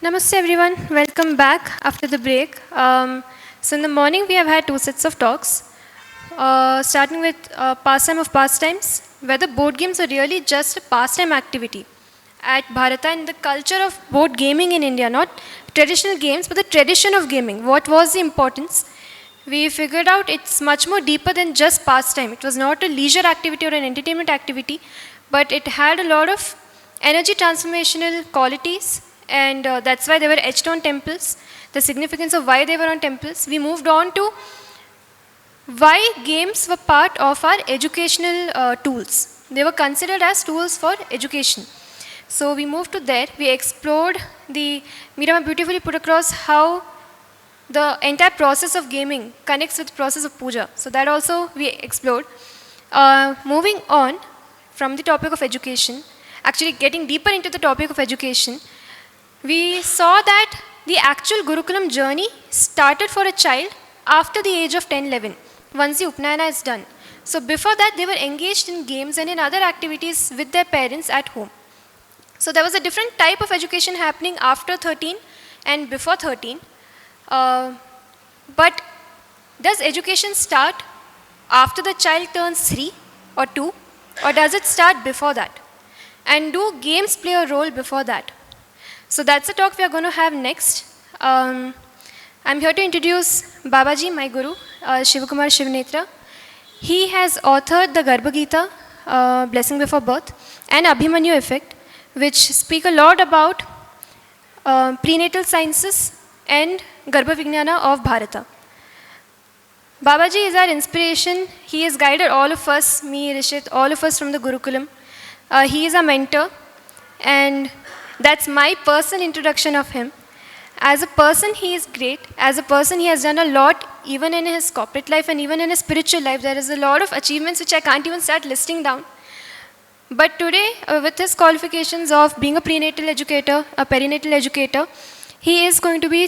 Namaste everyone, welcome back after the break. So in the morning we have had two sets of talks, starting with pastime of pastimes, whether board games are really just a pastime activity at Bharata and the culture of board gaming in India, not traditional games, but the tradition of gaming. What was the importance? We figured out it's much more deeper than just pastime. It was not a leisure activity or an entertainment activity, but it had a lot of energy transformational qualities, and that's why they were etched on temples. The significance of why they were on temples. We moved on to why games were part of our educational tools. They were considered as tools for education. So we moved to there. We explored the Meera beautifully put across how the entire process of gaming connects with the process of puja. So that also we explored. Moving on from the topic of education, actually getting deeper into the topic of education, we saw that the actual Gurukulam journey started for a child after the age of 10, 11, once the Upnayana is done. So before that, they were engaged in games and in other activities with their parents at home. So there was a different type of education happening after 13 and before 13. But does education start after the child turns 3 or 2, or does it start before that? And do games play a role before that? So that's the talk we are going to have next. I'm here to introduce Babaji, my guru, Shivakumar Shivnetra. He has authored the Garbha Gita, Blessing Before Birth, and Abhimanyu Effect, which speak a lot about prenatal sciences and Garbha Vijnana of Bharata. Babaji is our inspiration. He has guided all of us, me, Rishit, all of us from the Gurukulam. He is a mentor, and that's my personal introduction of him. As a person, he is great. As a person, he has done a lot, even in his corporate life and even in his spiritual life. There is a lot of achievements which I can't even start listing down. But today, with his qualifications of being a prenatal educator, a perinatal educator, he is going to be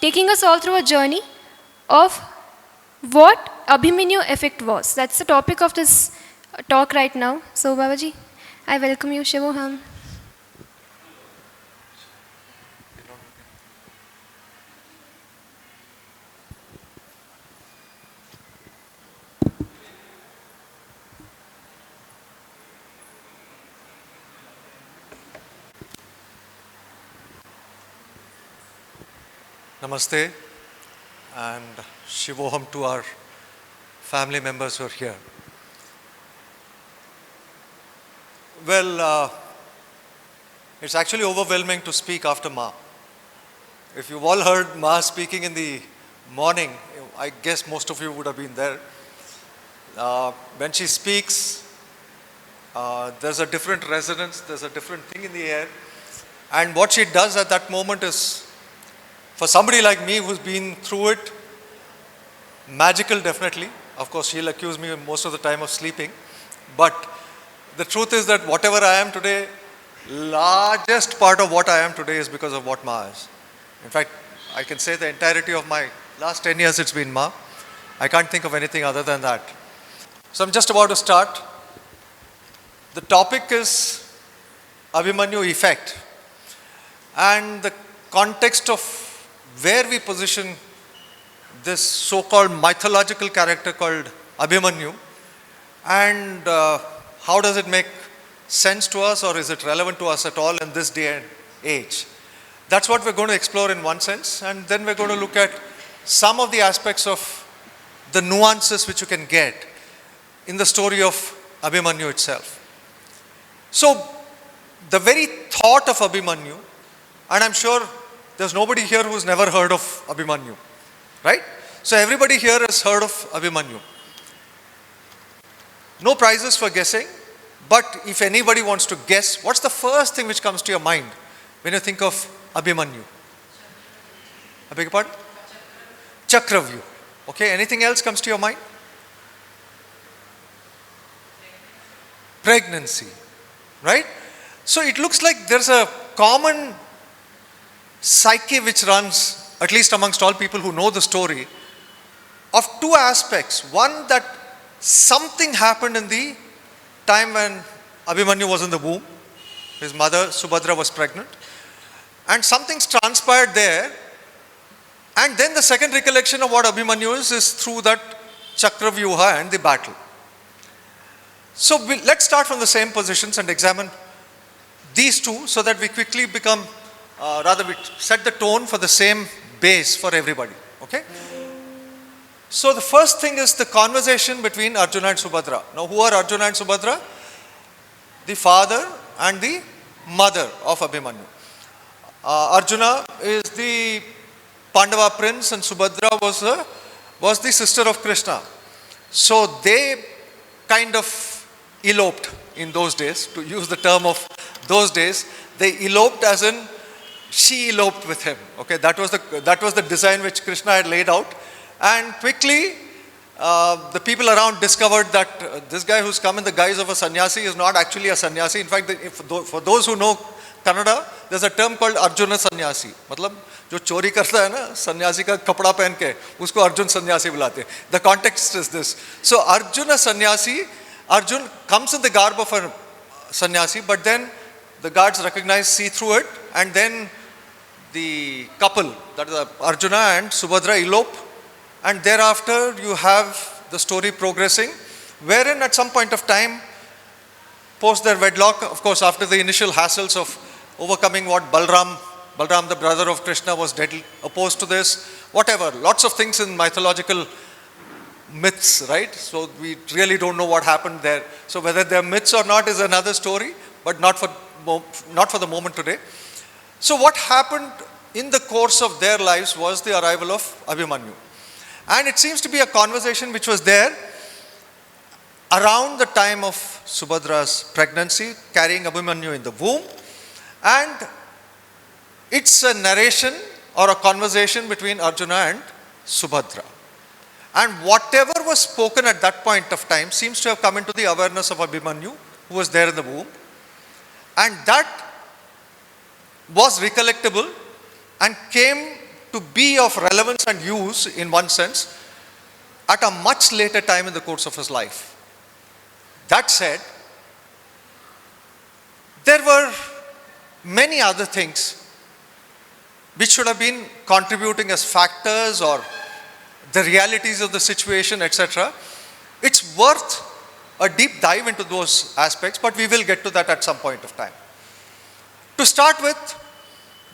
taking us all through a journey of what Abhimanyu Effect was. That's the topic of this talk right now. So, Babaji, I welcome you, Shivoham. Namaste and Shivoham to our family members who are here. Well, it's actually overwhelming to speak after Ma. If you've all heard Ma speaking in the morning, I guess most of you would have been there. When she speaks, there's a different resonance, there's a different thing in the air. And what she does at that moment is, for somebody like me who's been through it, magical definitely. Of course, she'll accuse me most of the time of sleeping. But the truth is that whatever I am today, largest part of what I am today is because of what Ma is. In fact, I can say the entirety of my last 10 years it's been Ma. I can't think of anything other than that. So I'm just about to start. The topic is Abhimanyu Effect. And the context of where we position this so-called mythological character called Abhimanyu, and how does it make sense to us, or is it relevant to us at all in this day and age? That's what we're going to explore in one sense, and then we're going to look at some of the aspects of the nuances which you can get in the story of Abhimanyu itself. So the very thought of Abhimanyu, and I'm sure there's nobody here who's never heard of Abhimanyu, right? So everybody here has heard of Abhimanyu. No prizes for guessing, but if anybody wants to guess, what's the first thing which comes to your mind when you think of Abhimanyu? I beg your pardon? ChakraVyuha. Okay, anything else comes to your mind? Pregnancy, right? So it looks like there's a common psyche which runs, at least amongst all people who know the story, of two aspects. One, that something happened in the time when Abhimanyu was in the womb. His mother, Subhadra, was pregnant. and something's transpired there. And then the second recollection of what Abhimanyu is through that ChakraVyuha and the battle. So let's start from the same positions and examine these two so that we quickly become, we set the tone for the same base for everybody. Okay? So the first thing is the conversation between Arjuna and Subhadra. Now who are Arjuna and Subhadra? The father and the mother of Abhimanyu. Arjuna is the Pandava prince and Subhadra was the sister of Krishna. So they kind of eloped in those days, to use the term of those days. They eloped as in she eloped with him. Okay, that was the design which Krishna had laid out. And quickly, the people around discovered that this guy who's come in the guise of a sannyasi is not actually a sannyasi. In fact, for those who know Kannada, there's a term called Arjuna sannyasi. मतलब जो चोरी करता है ना सन्यासी का कपड़ा पहन के उसको अर्जुन सन्यासी बुलाते हैं. The context is this. So Arjuna sannyasi, Arjun comes in the garb of a sannyasi, but then the guards recognize, see through it, and then the couple, that is Arjuna and Subhadra, elope. And thereafter you have the story progressing, wherein at some point of time, post their wedlock, of course after the initial hassles of overcoming what Balram the brother of Krishna was deadly opposed to this, whatever, lots of things in mythological myths, right? So we really don't know what happened there. So whether they're myths or not is another story, but not for the moment today. So what happened in the course of their lives was the arrival of Abhimanyu. And it seems to be a conversation which was there around the time of Subhadra's pregnancy, carrying Abhimanyu in the womb. And it's a narration or a conversation between Arjuna and Subhadra. And whatever was spoken at that point of time seems to have come into the awareness of Abhimanyu, who was there in the womb. And that was recollectable and came to be of relevance and use, in one sense, at a much later time in the course of his life. That said, there were many other things which should have been contributing as factors or the realities of the situation, etc. It's worth a deep dive into those aspects, but we will get to that at some point of time. To start with,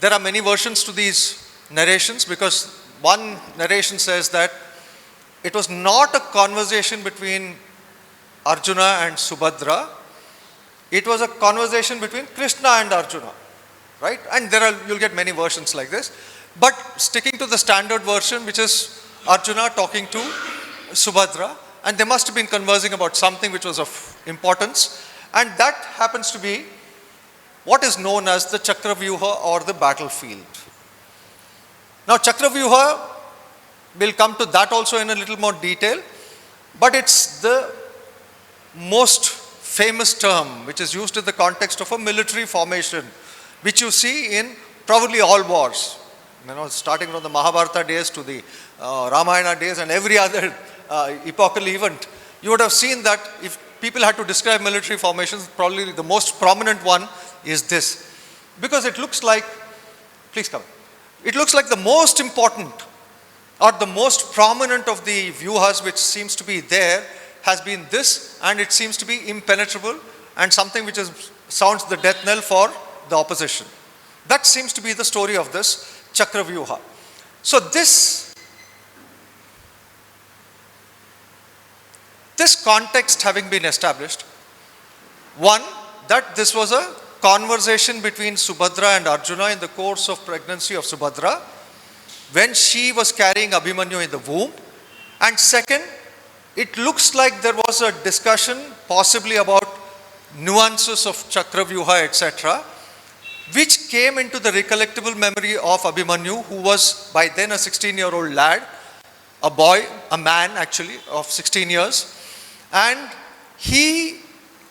there are many versions to these narrations, because one narration says that it was not a conversation between Arjuna and Subhadra, it was a conversation between Krishna and Arjuna, right? And you'll get many versions like this, but sticking to the standard version, which is Arjuna talking to Subhadra, and they must have been conversing about something which was of importance, and that happens to be what is known as the ChakraVyuha or the battlefield. Now ChakraVyuha, we'll come to that also in a little more detail, but it's the most famous term which is used in the context of a military formation, which you see in probably all wars, starting from the Mahabharata days to the Ramayana days and every other epochal event. You would have seen that if people had to describe military formations, probably the most prominent one is this, because it looks like, please come, it looks like the most important or the most prominent of the vyuhas which seems to be there has been this, and it seems to be impenetrable and something which sounds the death knell for the opposition. That seems to be the story of this ChakraVyuha. So this context having been established, one, that this was a conversation between Subhadra and Arjuna in the course of pregnancy of Subhadra, when she was carrying Abhimanyu in the womb. And second, it looks like there was a discussion possibly about nuances of ChakraVyuha, etc., which came into the recollectible memory of Abhimanyu, who was by then a 16-year-old lad, a boy, a man actually, of 16 years. And he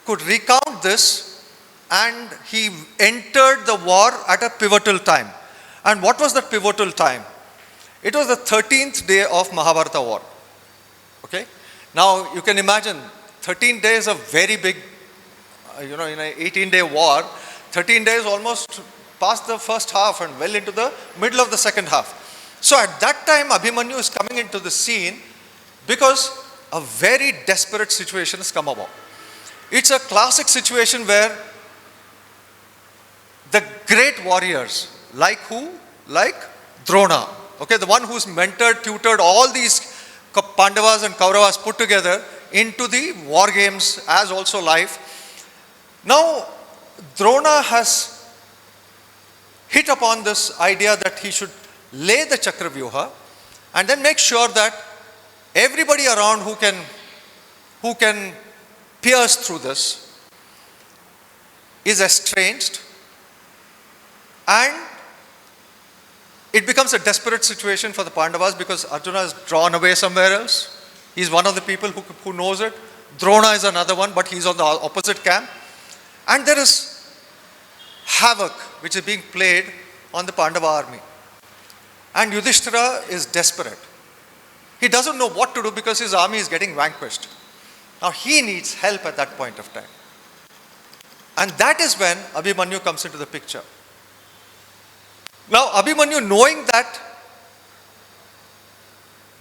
could recount this, and he entered the war at a pivotal time. And what was that pivotal time? It was the 13th day of Mahabharata war. Okay? Now you can imagine 13 days of very big, in an 18-day war, 13 days almost past the first half and well into the middle of the second half. So at that time, Abhimanyu is coming into the scene because a very desperate situation has come about. It's a classic situation where the great warriors, like who? Like Drona, okay, the one who's mentored, tutored all these Pandavas and Kauravas put together into the war games as also life. Now, Drona has hit upon this idea that he should lay the ChakraVyuha and then make sure that everybody around who can pierce through this is estranged, and it becomes a desperate situation for the Pandavas because Arjuna is drawn away somewhere else. He's one of the people who knows it. Drona is another one, but he's on the opposite camp. And there is havoc which is being played on the Pandava army. And Yudhishthira is desperate. He doesn't know what to do because his army is getting vanquished. Now he needs help at that point of time. And that is when Abhimanyu comes into the picture. Now Abhimanyu, knowing that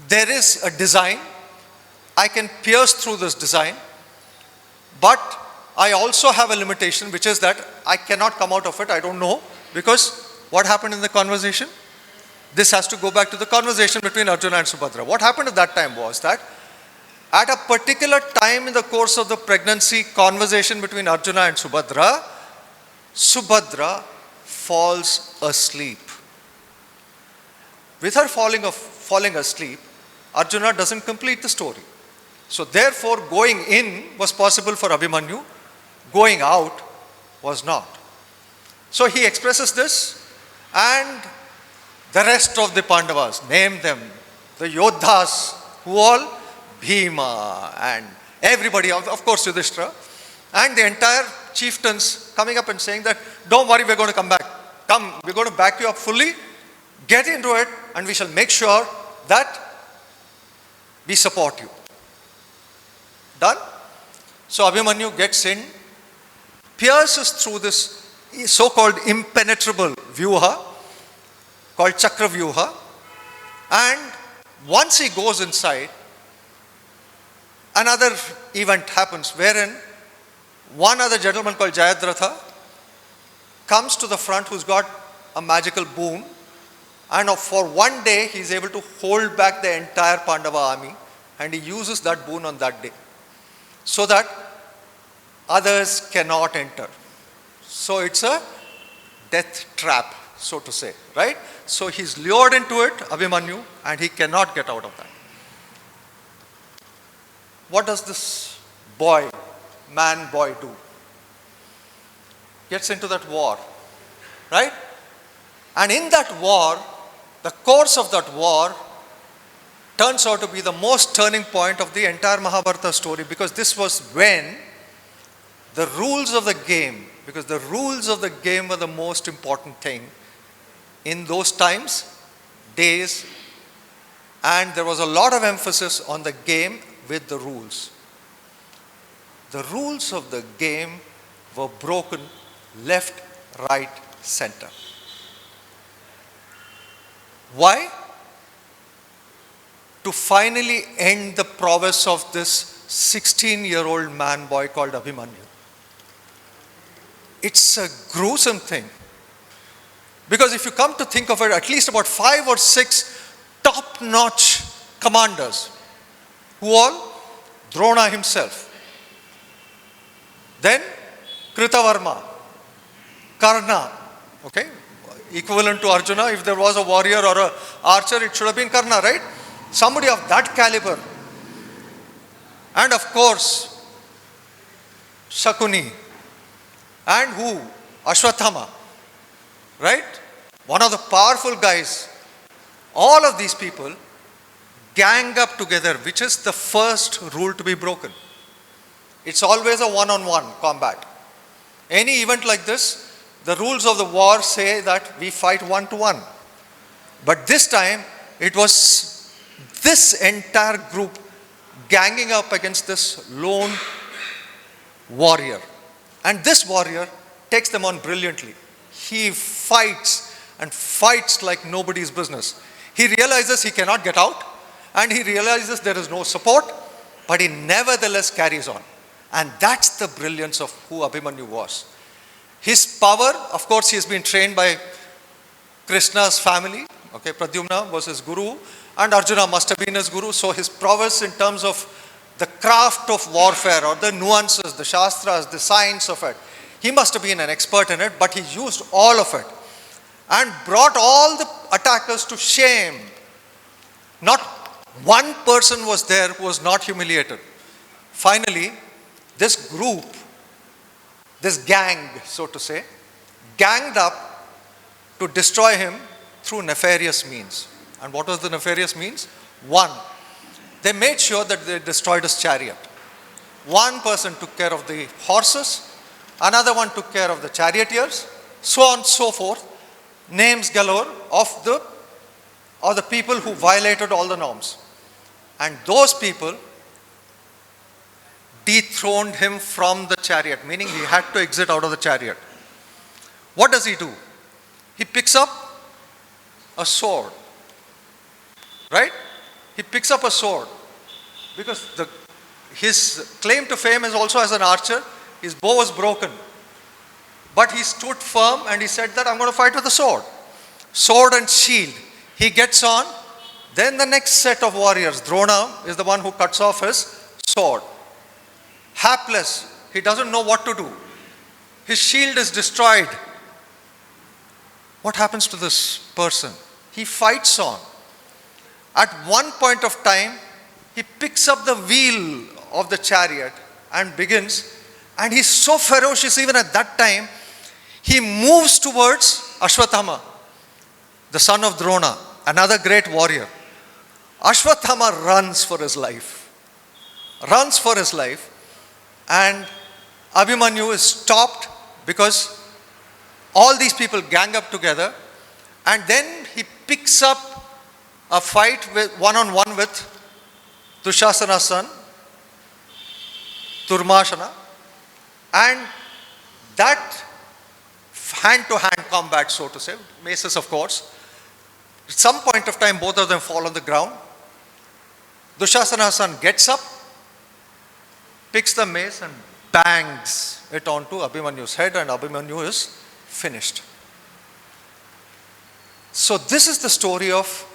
there is a design, I can pierce through this design, but I also have a limitation, which is that I cannot come out of it, I don't know, because what happened in the conversation? This has to go back to the conversation between Arjuna and Subhadra. What happened at that time was that at a particular time in the course of the pregnancy conversation between Arjuna and Subhadra, Subhadra falls asleep. With her falling asleep, Arjuna doesn't complete the story. So therefore, going in was possible for Abhimanyu, going out was not. So he expresses this, and the rest of the Pandavas, name them, the Yodhas, who all? Bhima and everybody, of course Yudhishthira, and the entire chieftains coming up and saying that, don't worry, we're going to come back. Come, we're going to back you up fully, get into it, and we shall make sure that we support you. Done? So Abhimanyu gets in, pierces through this so-called impenetrable vyuha, called ChakraVyuha, and once he goes inside, another event happens wherein one other gentleman called Jayadratha comes to the front, who's got a magical boon, and for one day he is able to hold back the entire Pandava army, and he uses that boon on that day so that others cannot enter. So it's a death trap, so to say, right? So he's lured into it, Abhimanyu, and he cannot get out of that. What does this boy do? Gets into that war, right? And in that war, the course of that war turns out to be the most turning point of the entire Mahabharata story, because this was when the rules of the game, because the rules of the game were the most important thing in those times, days, and there was a lot of emphasis on the game with the rules. The rules of the game were broken left, right, center. Why? To finally end the prowess of this 16-year-old man-boy called Abhimanyu. It's a gruesome thing. Because if you come to think of it, at least about 5 or 6 top-notch commanders, who all? Drona himself. Then Kritavarma, Karna, okay? Equivalent to Arjuna, if there was a warrior or an archer, it should have been Karna, right? Somebody of that caliber. And of course, Shakuni. And who? Ashwathama, right? One of the powerful guys. All of these people gang up together, which is the first rule to be broken. It's always a one-on-one combat. Any event like this, the rules of the war say that we fight one-to-one. But this time, it was this entire group ganging up against this lone warrior. And this warrior takes them on brilliantly. he fights and fights like nobody's business. He realizes he cannot get out, and he realizes there is no support, but he nevertheless carries on. And that's the brilliance of who Abhimanyu was. His power, of course, he has been trained by Krishna's family. Okay, Pradyumna was his guru, and Arjuna must have been his guru. So his prowess in terms of the craft of warfare, or the nuances, the shastras, the science of it, he must have been an expert in it, but he used all of it and brought all the attackers to shame. Not one person was there who was not humiliated. Finally, this group, this gang, so to say, ganged up to destroy him through nefarious means. And what was the nefarious means? One, they made sure that they destroyed his chariot. One person took care of the horses, another one took care of the charioteers, so on and so forth. Names galore of the people who violated all the norms. And those people dethroned him from the chariot, meaning he had to exit out of the chariot. What does he do? He picks up a sword. Right? He picks up a sword because his claim to fame is also as an archer. His bow was broken. But he stood firm and he said that I'm going to fight with a sword. Sword and shield. He gets on. Then the next set of warriors, Drona is the one who cuts off his sword. Hapless. He doesn't know what to do. His shield is destroyed. What happens to this person? He fights on. At one point of time, he picks up the wheel of the chariot and begins, and he's so ferocious even at that time, he moves towards Ashwatthama, the son of Drona, another great warrior. Ashwatthama runs for his life. Runs for his life. And Abhimanyu is stopped because all these people gang up together, and then he picks up a fight with one-on-one with Dushasana's son, Durmashana, and that hand-to-hand combat, so to say, maces of course. At some point of time, both of them fall on the ground. Dushasana's son gets up, picks the mace and bangs it onto Abhimanyu's head, and Abhimanyu is finished. So this is the story of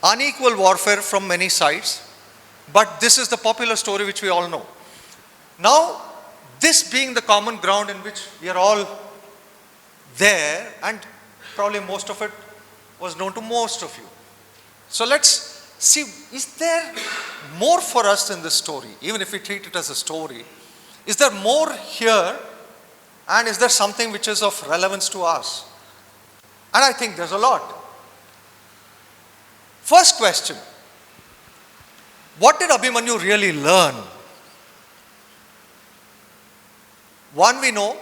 unequal warfare from many sides, but this is the popular story which we all know. Now, this being the common ground in which we are all there, and probably most of it was known to most of you. So let's see, is there more for us in this story? Even if we treat it as a story, is there more here, and is there something which is of relevance to us? And I think there's a lot. First question, what did Abhimanyu really learn? One, we know,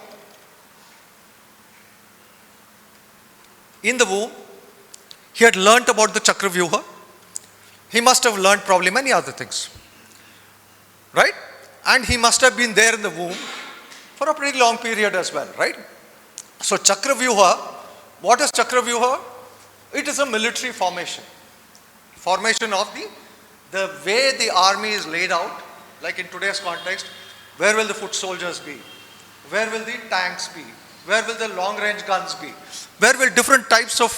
in the womb, he had learnt about the ChakraVyuha. He must have learnt probably many other things. Right? And he must have been there in the womb for a pretty long period as well, right? So ChakraVyuha, what is ChakraVyuha? It is a military formation. Formation of the way the army is laid out, like in today's context, where will the foot soldiers be? Where will the tanks be? Where will the long range guns be? Where will different types of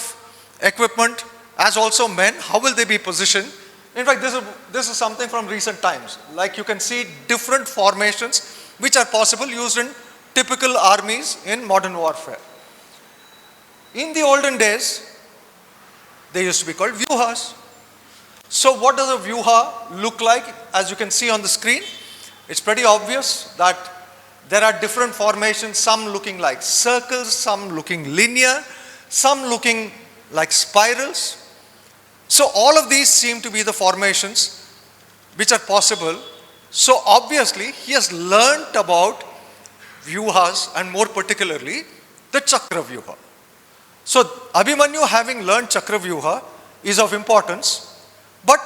equipment, as also men, how will they be positioned? In fact, this is something from recent times. Like you can see different formations which are possible used in typical armies in modern warfare. In the olden days, they used to be called vyuhas. So what does a vyuha look like? As you can see on the screen, it's pretty obvious that there are different formations, some looking like circles, some looking linear, some looking like spirals. So all of these seem to be the formations which are possible. So obviously he has learnt about vyuhas, and more particularly the ChakraVyuha. So Abhimanyu, having learned ChakraVyuha, is of importance. But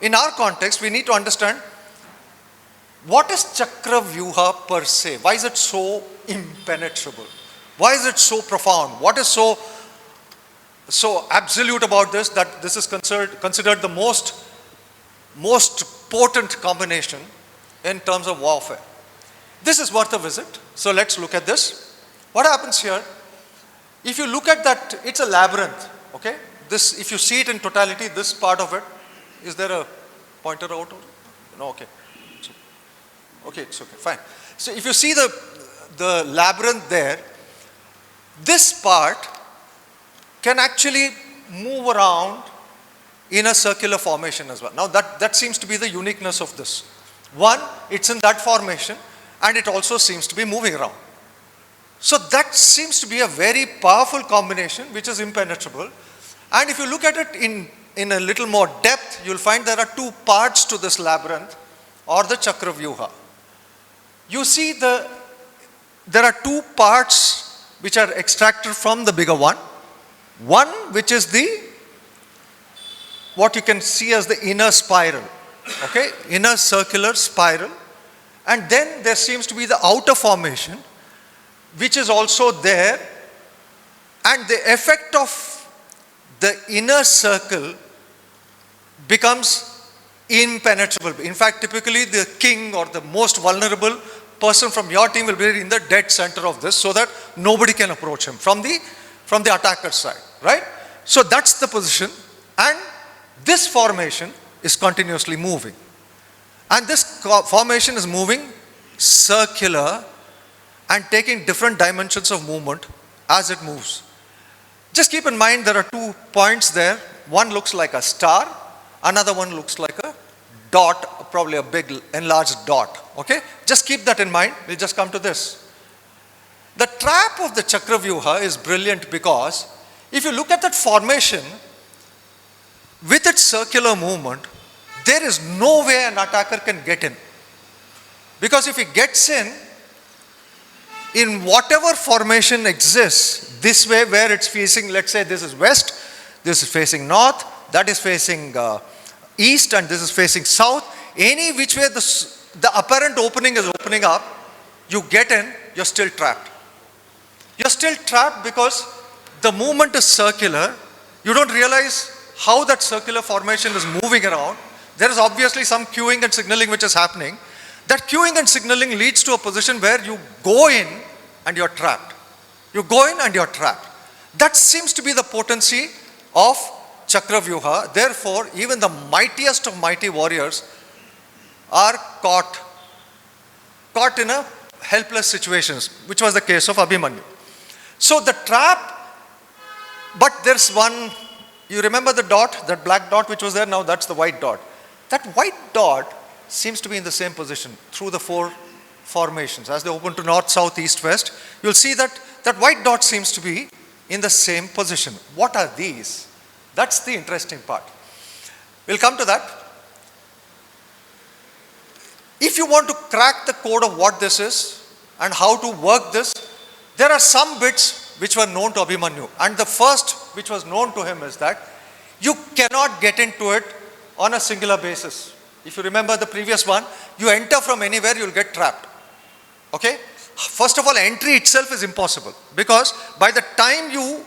in our context, we need to understand what is ChakraVyuha per se. Why is it so impenetrable? Why is it so profound? What is so absolute about this, that this is considered the most potent combination in terms of warfare? This is worth a visit. So let's look at this. What happens here? If you look at that, it's a labyrinth. Okay? This, if you see it in totality, this part of it, is there a pointer out? No, okay. Okay, it's okay, fine. So if you see the labyrinth there, this part can actually move around in a circular formation as well. Now that seems to be the uniqueness of this. One, it's in that formation, and it also seems to be moving around. So that seems to be a very powerful combination which is impenetrable. And if you look at it in a little more depth, you'll find there are two parts to this labyrinth, or the ChakraVyuha. You see there are two parts which are extracted from the bigger one. One which is what you can see as the inner spiral, okay, inner circular spiral. And then there seems to be the outer formation, which is also there. And the effect of the inner circle becomes impenetrable. In fact, typically the king or the most vulnerable person from your team will be in the dead center of this, so that nobody can approach him from the attacker's side, right? So that's the position, and this formation is continuously moving. And this formation is moving circular and taking different dimensions of movement as it moves. Just keep in mind there are 2 points there. One looks like a star, another one looks like a dot, probably a big enlarged dot. Okay? Just keep that in mind. We'll just come to this. The trap of the ChakraVyuha is brilliant because if you look at that formation with its circular movement, there is no way an attacker can get in. Because if he gets in whatever formation exists, this way where it's facing, let's say this is west, this is facing north, that is facing east, and this is facing south, any which way the apparent opening is opening up, you get in, you're still trapped. You're still trapped because the movement is circular. You don't realize how that circular formation is moving around. There is obviously some cueing and signaling which is happening. That cueing and signaling leads to a position where you go in and you're trapped. You go in and you're trapped. That seems to be the potency of ChakraVyuha. Therefore, even the mightiest of mighty warriors are caught in a helpless situations, which was the case of Abhimanyu. So the trap, but there's one, you remember the dot, that black dot which was there, now that's the white dot. That white dot seems to be in the same position through the 4 formations. As they open to north, south, east, west, you'll see that white dot seems to be in the same position. What are these? That's the interesting part. We'll come to that. If you want to crack the code of what this is and how to work this, there are some bits which were known to Abhimanyu. And the first which was known to him is that you cannot get into it on a singular basis. If you remember the previous one, you enter from anywhere, you'll get trapped. Okay? First of all, entry itself is impossible, because by the time you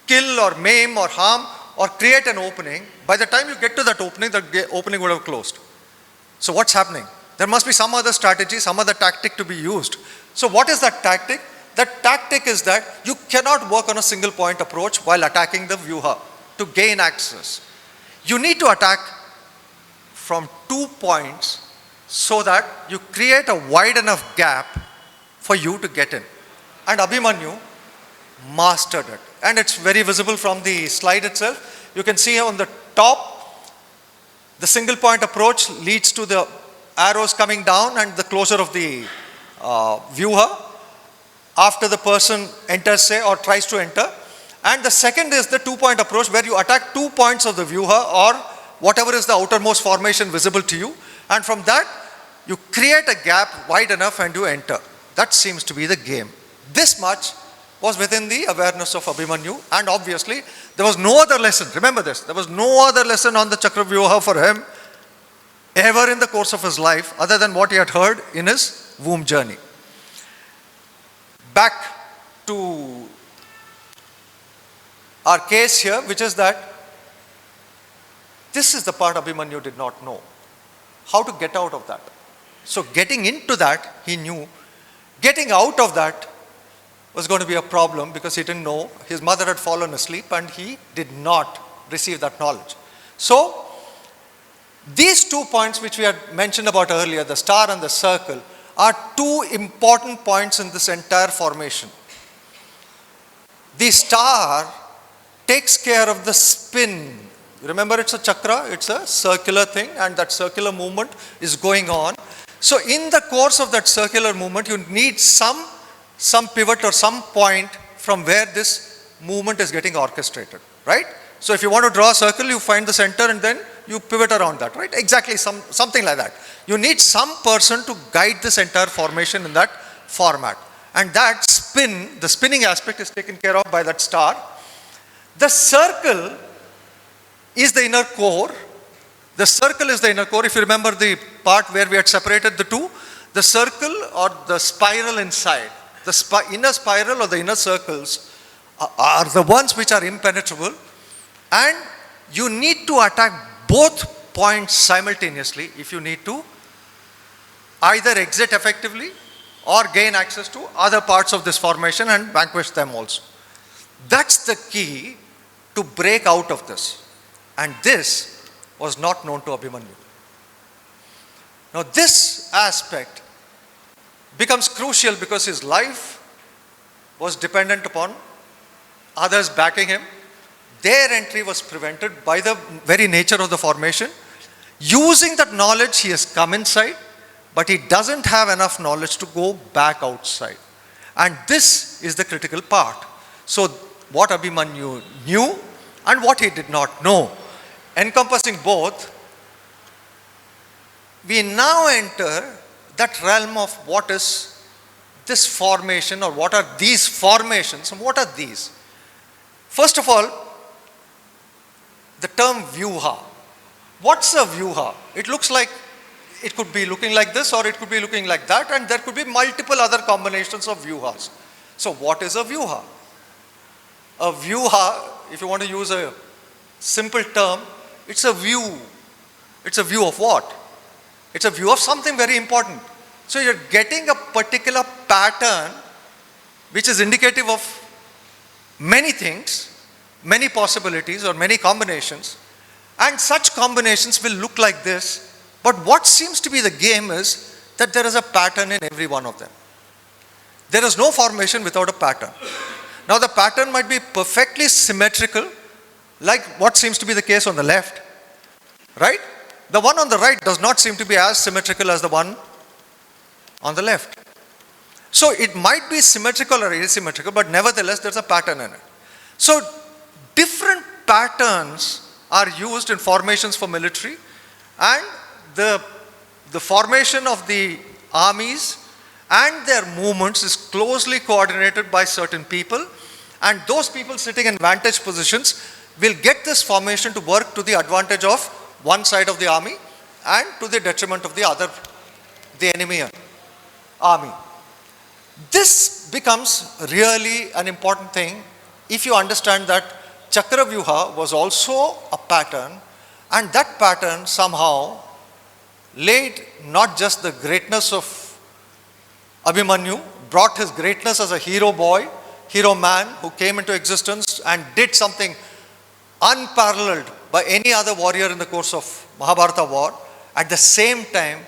kill or maim or harm or create an opening, by the time you get to that opening, the opening would have closed. So what's happening? There must be some other strategy, some other tactic to be used. So what is that tactic? That tactic is that you cannot work on a single point approach while attacking the Vyuha to gain access. You need to attack from 2 points so that you create a wide enough gap for you to get in. And Abhimanyu mastered it. And it's very visible from the slide itself. You can see on the top, the single point approach leads to the arrows coming down and the closure of the Vyuha after the person enters, say, or tries to enter. And the second is the 2-point approach, where you attack 2 points of the Vyuha or whatever is the outermost formation visible to you. And from that, you create a gap wide enough and you enter. That seems to be the game. This much was within the awareness of Abhimanyu, and obviously there was no other lesson. Remember this, there was no other lesson on the ChakraVyuha for him ever in the course of his life other than what he had heard in his womb journey. Back to our case here, which is that this is the part Abhimanyu did not know. How to get out of that. So getting into that, he knew. Getting out of that was going to be a problem because he didn't know. His mother had fallen asleep and he did not receive that knowledge. So these 2 points which we had mentioned about earlier, the star and the circle, are 2 important points in this entire formation. The star takes care of the spin. Remember, it's a chakra, it's a circular thing, and that circular movement is going on. So in the course of that circular movement, you need some pivot or some point from where this movement is getting orchestrated, right? So if you want to draw a circle, you find the center and then you pivot around that, right? Exactly, something like that. You need some person to guide this entire formation in that format. And that spin, the spinning aspect, is taken care of by that star. The circle is the inner core. The circle is the inner core. If you remember the part where we had separated the two, the circle or the spiral inside, the inner spiral or the inner circles are the ones which are impenetrable, and you need to attack both points simultaneously if you need to either exit effectively or gain access to other parts of this formation and vanquish them also. That's the key to break out of this. And this was not known to Abhimanyu. Now this aspect becomes crucial because his life was dependent upon others backing him. Their entry was prevented by the very nature of the formation. Using that knowledge, he has come inside, but he doesn't have enough knowledge to go back outside. And this is the critical part. So what Abhimanyu knew and what he did not know, encompassing both, we now enter that realm of what is this formation, or what are these formations, and what are these? First of all, the term Vyuha. What's a Vyuha? It looks like, it could be looking like this or it could be looking like that, and there could be multiple other combinations of Vyuhas. So what is a Vyuha? A Vyuha, if you want to use a simple term, it's a view. It's a view of what? It's a view of something very important. So you're getting a particular pattern which is indicative of many things, many possibilities or many combinations, and such combinations will look like this. But what seems to be the game is that there is a pattern in every one of them. There is no formation without a pattern. Now the pattern might be perfectly symmetrical, like what seems to be the case on the left, right? The one on the right does not seem to be as symmetrical as the one on the left. So it might be symmetrical or asymmetrical, but nevertheless there's a pattern in it. So different patterns are used in formations for military, and the formation of the armies and their movements is closely coordinated by certain people, and those people sitting in vantage positions will get this formation to work to the advantage of one side of the army and to the detriment of the other, the enemy army. This becomes really an important thing if you understand that ChakraVyuha was also a pattern, and that pattern somehow laid not just the greatness of Abhimanyu, brought his greatness as a hero boy, hero man who came into existence and did something unparalleled by any other warrior in the course of Mahabharata war, at the same time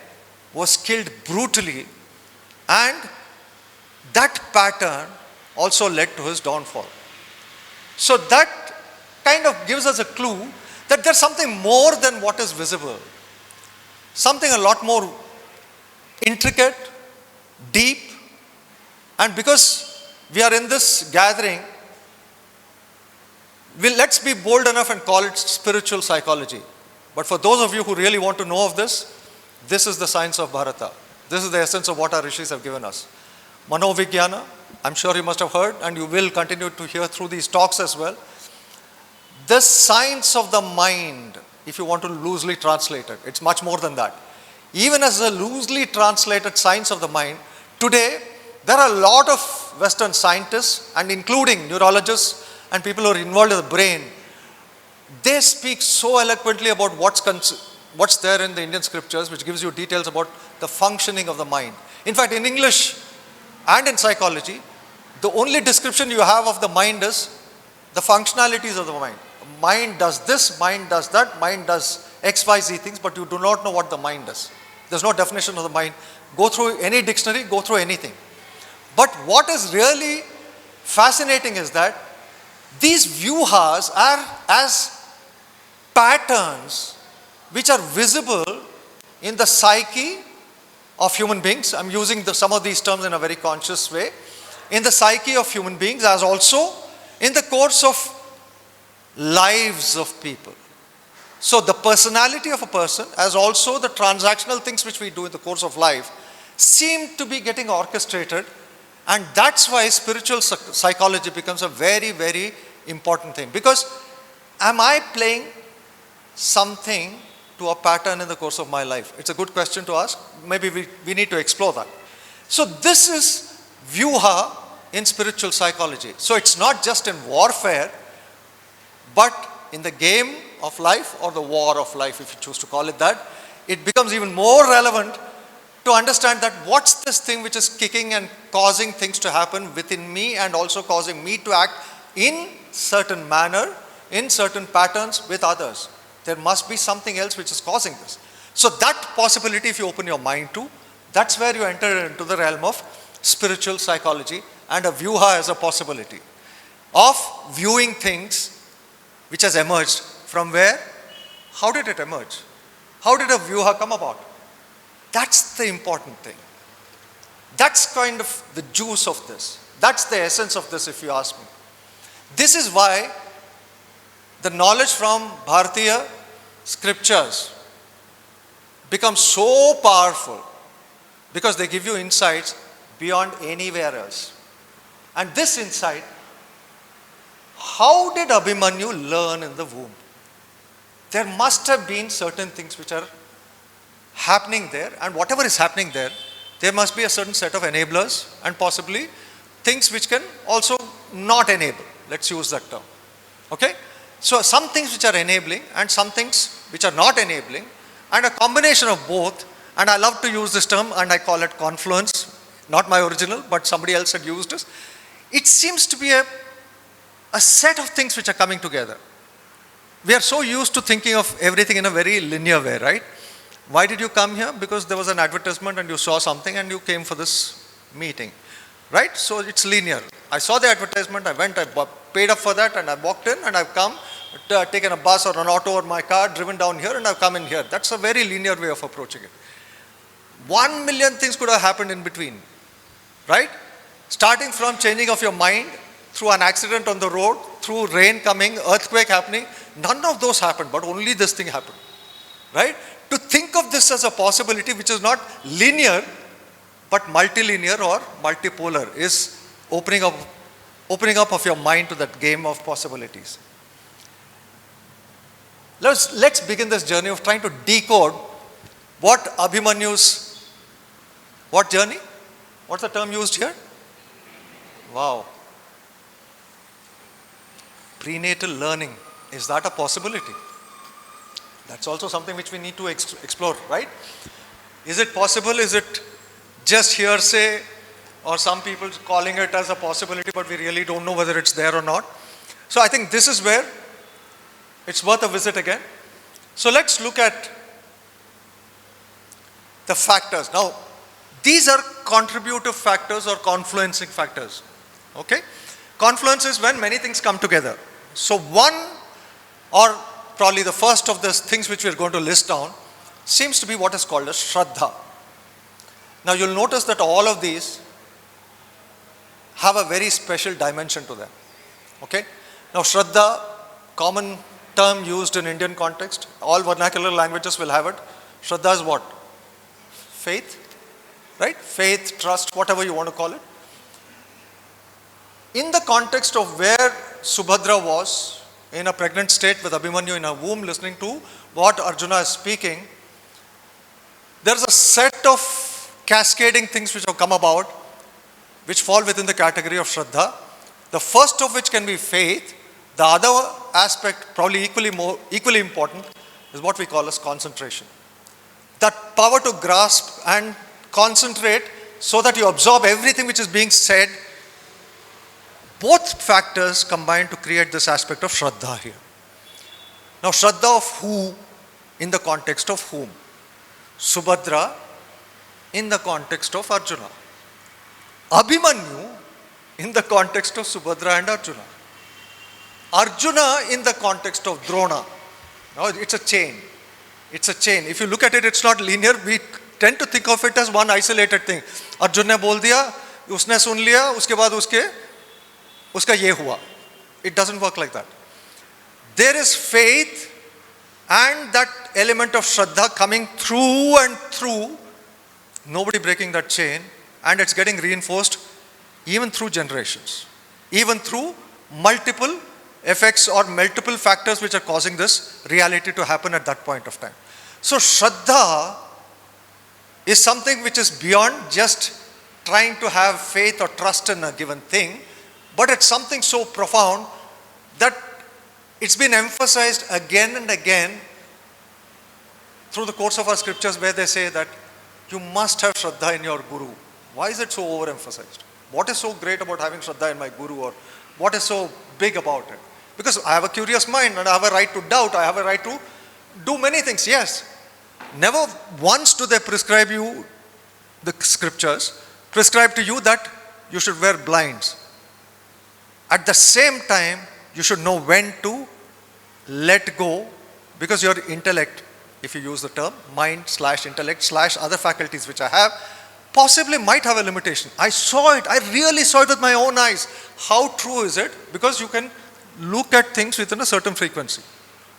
was killed brutally, and that pattern also led to his downfall. So that kind of gives us a clue that there's something more than what is visible. Something a lot more intricate, deep, and because we are in this gathering, let's be bold enough and call it spiritual psychology. But for those of you who really want to know of this, this is the science of Bharata. This is the essence of what our rishis have given us. Manovigyana, I'm sure you must have heard, and you will continue to hear through these talks as well. The science of the mind, if you want to loosely translate it, it's much more than that. Even as a loosely translated science of the mind, today there are a lot of Western scientists, and including neurologists and people who are involved in the brain, they speak so eloquently about what's there in the Indian scriptures, which gives you details about the functioning of the mind. In fact, in English and in psychology, the only description you have of the mind is the functionalities of the mind. Mind does this, mind does that, mind does X, Y, Z things, but you do not know what the mind does. There's no definition of the mind. Go through any dictionary, go through anything. But what is really fascinating is that these vyuhas are as patterns which are visible in the psyche of human beings. I'm using some of these terms in a very conscious way. In the psyche of human beings, as also in the course of lives of people. So the personality of a person, as also the transactional things which we do in the course of life, seem to be getting orchestrated, and that's why spiritual psychology becomes a very, very important thing. Because am I playing something to a pattern in the course of my life? It's a good question to ask. Maybe we need to explore that. So this is vyuha in spiritual psychology. So it's not just in warfare, but in the game of life, or the war of life, if you choose to call it that. It becomes even more relevant to understand that what's this thing which is kicking and causing things to happen within me, and also causing me to act in certain manner, in certain patterns with others. There must be something else which is causing this. So that possibility, if you open your mind to, that's where you enter into the realm of spiritual psychology, and a vyuha as a possibility of viewing things which has emerged from where? How did it emerge? How did a vyuha come about? That's the important thing. That's kind of the juice of this. That's the essence of this, if you ask me. This is why the knowledge from Bharatiya scriptures becomes so powerful, because they give you insights beyond anywhere else. And this insight, how did Abhimanyu learn in the womb? There must have been certain things which are happening there, and whatever is happening there, there must be a certain set of enablers, and possibly things which can also not enable. Let's use that term. Okay? So some things which are enabling, and some things which are not enabling, and a combination of both. And I love to use this term, and I call it confluence. Not my original, but somebody else had used this. It seems to be a set of things which are coming together. We are so used to thinking of everything in a very linear way, right? Why did you come here? Because there was an advertisement and you saw something and you came for this meeting, right? So it's linear. I saw the advertisement, I went, I paid up for that, and I walked in, and I've come, taken a bus or an auto or my car, driven down here, and I've come in here. That's a very linear way of approaching it. 1 million things could have happened in between, right? Starting from changing of your mind, through an accident on the road, through rain coming, earthquake happening. None of those happened, but only this thing happened, right? To think of this as a possibility which is not linear, but multilinear or multipolar, is opening up of your mind to that game of possibilities. Let's begin this journey of trying to decode what Abhimanyu's, what journey? What's the term used here? Wow. Prenatal learning. Is that a possibility? That's also something which we need to explore, right? Is it possible? Is it just hearsay, or some people calling it as a possibility, but we really don't know whether it's there or not? So I think this is where it's worth a visit again. So let's look at the factors. Now, these are contributive factors or confluencing factors. Okay? Confluence is when many things come together. So one, or probably the first of the things which we are going to list down, seems to be what is called as Shraddha. Now you'll notice that all of these have a very special dimension to them. Okay? Now Shraddha, common term used in Indian context, all vernacular languages will have it. Shraddha is what? Faith, right? Faith, trust, whatever you want to call it. In the context of where Subhadra was, in a pregnant state with Abhimanyu in her womb, listening to what Arjuna is speaking, there's a set of cascading things which have come about, which fall within the category of Shraddha. The first of which can be faith. The other aspect, probably equally important, is what we call as concentration. That power to grasp and concentrate so that you absorb everything which is being said. Both factors combine to create this aspect of Shraddha here. Now, Shraddha of who in the context of whom? Subhadra in the context of Arjuna. Abhimanyu in the context of Subhadra and Arjuna. Arjuna in the context of Drona. Now, it's a chain. It's a chain. If you look at it, it's not linear. We tend to think of it as one isolated thing. Arjun ने बोल दिया, उसने सुन लिया, उसके बाद उसका ये हुआ. It doesn't work like that. There is faith and that element of Shraddha coming through and through, nobody breaking that chain, and it's getting reinforced even through generations, even through multiple effects or multiple factors which are causing this reality to happen at that point of time. So Shraddha is something which is beyond just trying to have faith or trust in a given thing, but it's something so profound that it's been emphasized again and again through the course of our scriptures, where they say that you must have Shraddha in your Guru. Why is it so overemphasized? What is so great about having Shraddha in my Guru, or what is so big about it? Because I have a curious mind and I have a right to doubt, I have a right to do many things, yes. Never once do they prescribe you, the scriptures, prescribe to you that you should wear blinds. At the same time, you should know when to let go, because your intellect, if you use the term, mind/intellect/other faculties which I have, possibly might have a limitation. I saw it, I really saw it with my own eyes. How true is it? Because you can look at things within a certain frequency,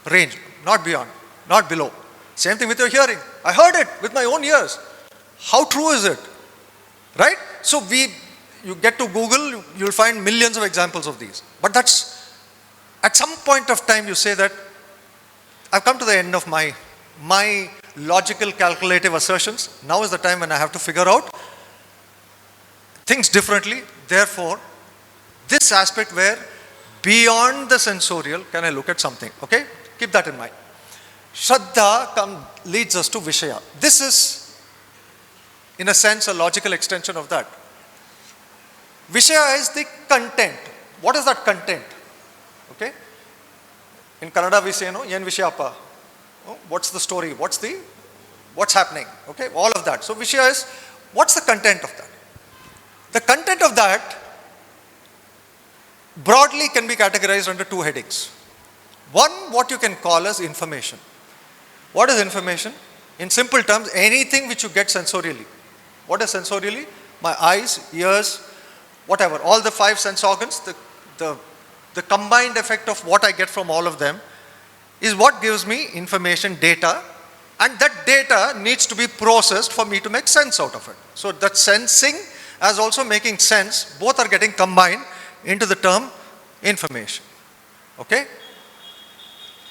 range, not beyond, not below. Same thing with your hearing. I heard it with my own ears. How true is it? Right? So you get to Google, you'll find millions of examples of these. But that's, at some point of time you say that, I've come to the end of my logical calculative assertions. Now is the time when I have to figure out things differently. Therefore, this aspect where beyond the sensorial, can I look at something? Okay? Keep that in mind. Shraddha leads us to Vishaya. This is, in a sense, a logical extension of that. Vishaya is the content. What is that content? Okay? In Kannada we say, no, yen Vishayapa. Oh, what's the story? What's happening? Okay? All of that. So Vishaya is, what's the content of that? The content of that broadly can be categorized under two headings. One, what you can call as information. What is information? In simple terms, anything which you get sensorially. What is sensorially? My eyes, ears, whatever, all the five sense organs, the combined effect of what I get from all of them is what gives me information, data, and that data needs to be processed for me to make sense out of it. So that sensing as also making sense, both are getting combined into the term information. Okay?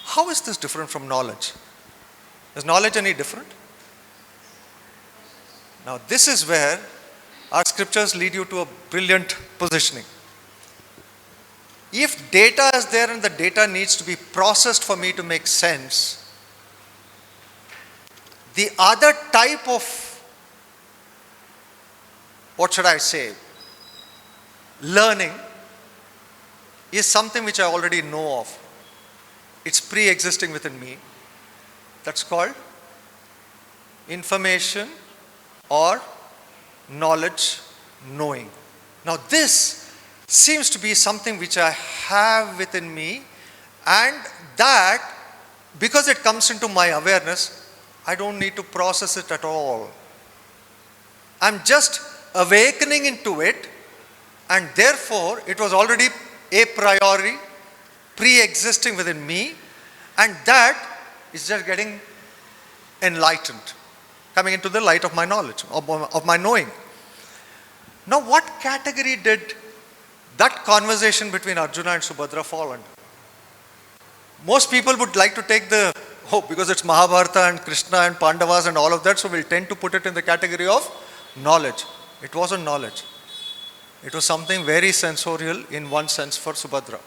How is this different from knowledge? Is knowledge any different? Now this is where our scriptures lead you to a brilliant positioning. If data is there and the data needs to be processed for me to make sense, the other type of, what should I say, learning is something which I already know of. It's pre-existing within me. That's called information or knowledge, knowing. Now this seems to be something which I have within me, and that, because it comes into my awareness, I don't need to process it at all. I'm just awakening into it, and therefore it was already a priori, pre-existing within me, and that is just getting enlightened, coming into the light of my knowledge, of my knowing. Now what category did that conversation between Arjuna and Subhadra fall under? Most people would like to take because it's Mahabharata and Krishna and Pandavas and all of that, so we'll tend to put it in the category of knowledge. It wasn't knowledge. It was something very sensorial in one sense for Subhadra.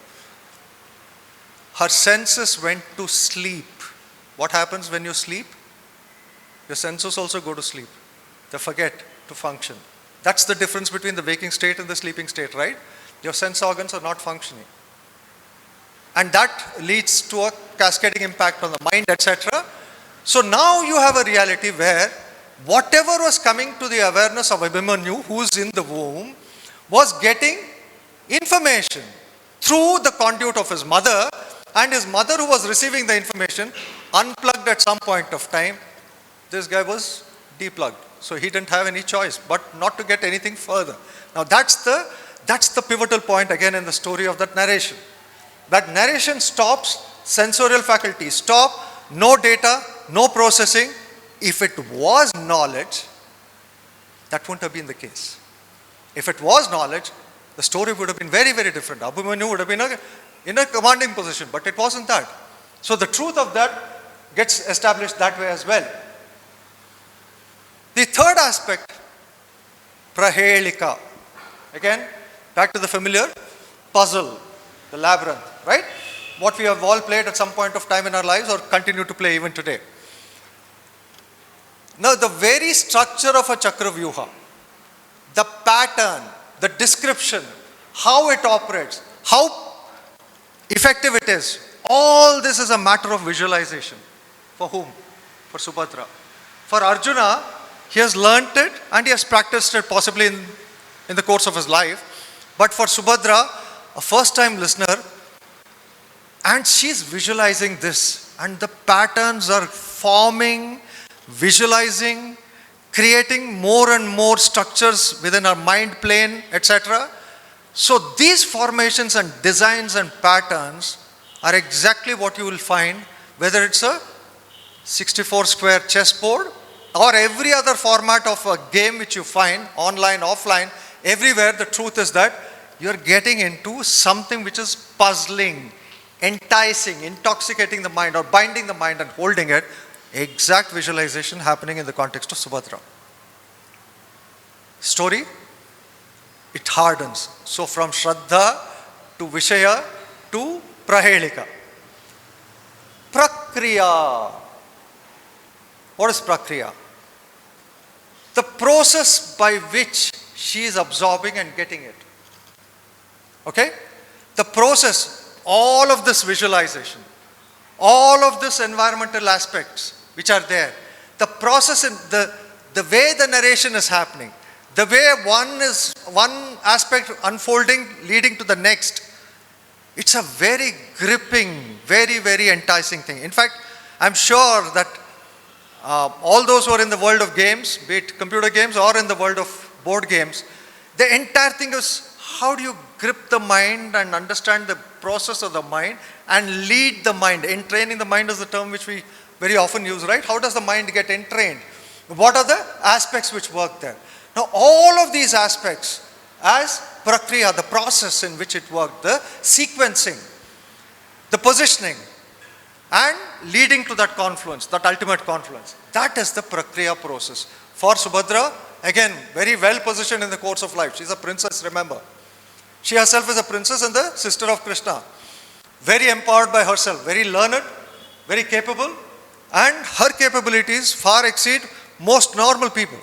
Her senses went to sleep. What happens when you sleep? Your senses also go to sleep. They forget to function. That's the difference between the waking state and the sleeping state, right? Your sense organs are not functioning. And that leads to a cascading impact on the mind, etc. So now you have a reality where whatever was coming to the awareness of Abhimanyu, who's in the womb, was getting information through the conduit of his mother, and his mother, who was receiving the information, unplugged at some point of time. This guy was depugged. So he didn't have any choice but not to get anything further. Now that's the pivotal point again in the story of that narration. That narration stops sensorial faculties, stop, no data, no processing. If it was knowledge, that wouldn't have been the case. If it was knowledge, the story would have been very, very different. Abhimanyu would have been in a commanding position, but it wasn't that. So the truth of that gets established that way as well. The third aspect, prahelika. Again, back to the familiar puzzle, the labyrinth, right? What we have all played at some point of time in our lives or continue to play even today. Now, the very structure of a ChakraVyuha, the pattern, the description, how it operates, how effective it is, all this is a matter of visualization. For whom? For Subhadra. For Arjuna, he has learnt it and he has practiced it possibly in the course of his life. But for Subhadra, a first-time listener, and she's visualizing this, and the patterns are forming, visualizing, creating more and more structures within our mind plane, etc. So these formations and designs and patterns are exactly what you will find, whether it's a 64 square chessboard or every other format of a game which you find, online, offline, everywhere. The truth is that you're getting into something which is puzzling, enticing, intoxicating the mind or binding the mind and holding it. Exact visualization happening in the context of Subhadra. Story, it hardens. So from Shraddha to Vishaya to Prahelika. Prakriya. What is Prakriya? The process by which she is absorbing and getting it. Okay? The process, all of this visualization, all of this environmental aspects which are there, the process, in the way the narration is happening, the way one aspect unfolding leading to the next, it's a very gripping, very, very enticing thing. In fact, I'm sure that all those who are in the world of games, be it computer games or in the world of board games, the entire thing is how do you grip the mind and understand the process of the mind and lead the mind. Entraining the mind is the term which we very often use, right? How does the mind get entrained? What are the aspects which work there? Now, all of these aspects as prakriya, the process in which it worked, the sequencing, the positioning, and leading to that confluence, that ultimate confluence. That is the prakriya process. For Subhadra, again, very well positioned in the course of life. She's a princess, remember. She herself is a princess and the sister of Krishna. Very empowered by herself, very learned, very capable, and her capabilities far exceed most normal people.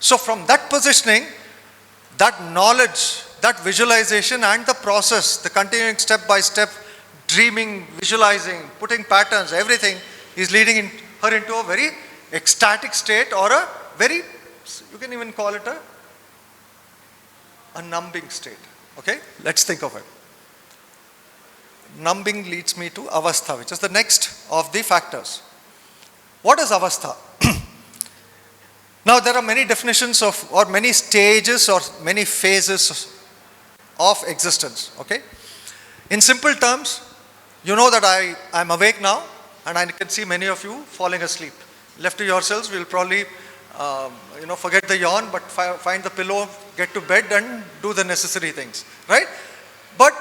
So from that positioning, that knowledge, that visualization and the process, the continuing step by step, dreaming, visualizing, putting patterns, everything is leading her into a very ecstatic state or a very, you can even call it a numbing state. Okay, let's think of it. Numbing leads me to avastha, which is the next of the factors. What is avastha? Now there are many definitions of, or many stages or many phases of existence. Okay, in simple terms, you know that I am awake now and I can see many of you falling asleep. Left to yourselves, we'll probably forget the yawn, but find the pillow, get to bed and do the necessary things, right? But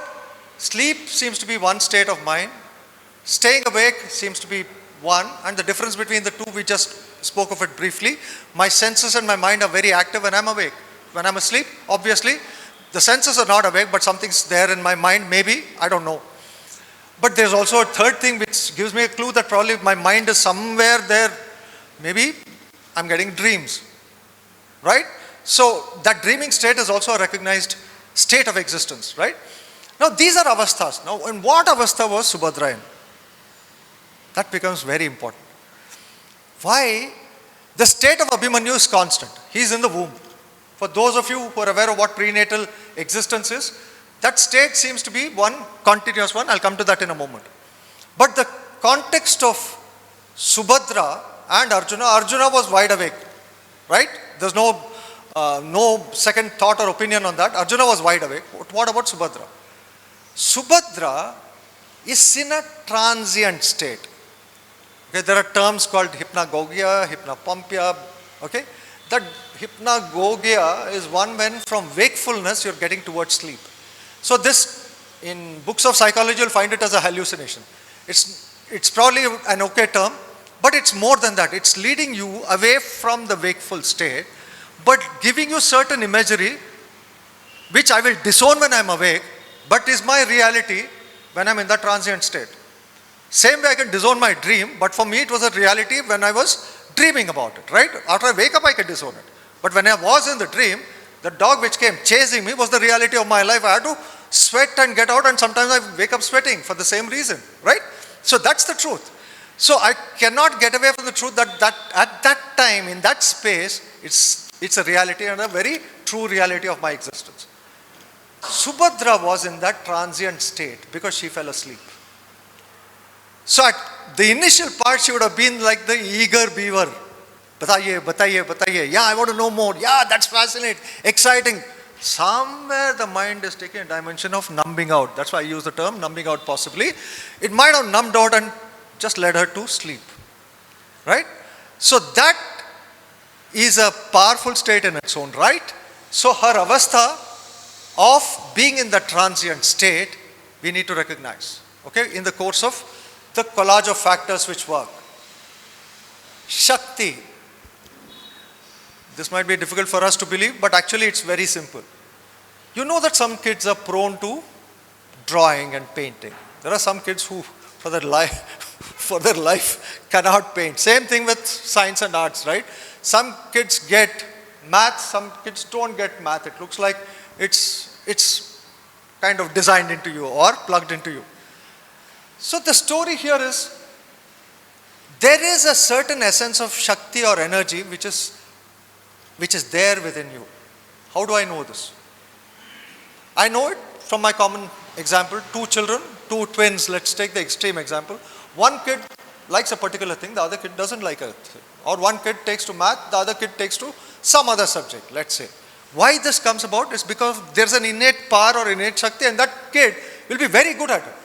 sleep seems to be one state of mind. Staying awake seems to be one, and the difference between the two, we just spoke of it briefly. My senses and my mind are very active when I'm awake. When I'm asleep, obviously, The senses are not awake, but something's there in my mind, maybe, I don't know. But there's also a third thing which gives me a clue that probably my mind is somewhere there. Maybe I'm getting dreams, right? So that dreaming state is also a recognized state of existence, right? Now these are avasthas. Now in what avastha was Subhadra in? That becomes very important. Why? The state of Abhimanyu is constant. He's in the womb. For those of you who are aware of what prenatal existence is, that state seems to be one continuous one. I'll come to that in a moment. But the context of Subhadra and Arjuna, Arjuna was wide awake, right? There's no second thought or opinion on that. Arjuna was wide awake. What about Subhadra? Subhadra is in a transient state. Okay, there are terms called hypnagogia, hypnopompia. Okay, that hypnagogia is one when from wakefulness you're getting towards sleep. So this, in books of psychology, you'll find it as a hallucination. It's probably an okay term, but it's more than that. It's leading you away from the wakeful state, but giving you certain imagery, which I will disown when I'm awake, but is my reality when I'm in that transient state. Same way I can disown my dream, but for me it was a reality when I was dreaming about it, right? After I wake up, I can disown it. But when I was in the dream, the dog which came chasing me was the reality of my life. I had to sweat and get out, and sometimes I wake up sweating for the same reason, right? So that's the truth. So I cannot get away from the truth that at that time, in that space, it's a reality and a very true reality of my existence. Subhadra was in that transient state because she fell asleep. So at the initial part, she would have been like the eager beaver. Bataiye, bataiye, bataiye. Yeah, I want to know more. Yeah, that's fascinating, exciting. Somewhere the mind is taking a dimension of numbing out. That's why I use the term numbing out possibly. It might have numbed out and just led her to sleep. Right? So that is a powerful state in its own right. So her avastha of being in the transient state, we need to recognize. Okay? In the course of the collage of factors which work. Shakti. This might be difficult for us to believe, but actually it's very simple. You know that some kids are prone to drawing and painting. There are some kids who, for their life, cannot paint. Same thing with science and arts, right? Some kids get math, some kids don't get math. It looks like it's kind of designed into you or plugged into you. So the story here is, there is a certain essence of Shakti or energy which is there within you. How do I know this? I know it from my common example. Two children, two twins, let's take the extreme example. One kid likes a particular thing, the other kid doesn't like a thing. Or one kid takes to math, the other kid takes to some other subject, let's say. Why this comes about is because there's an innate power or innate Shakti, and that kid will be very good at it.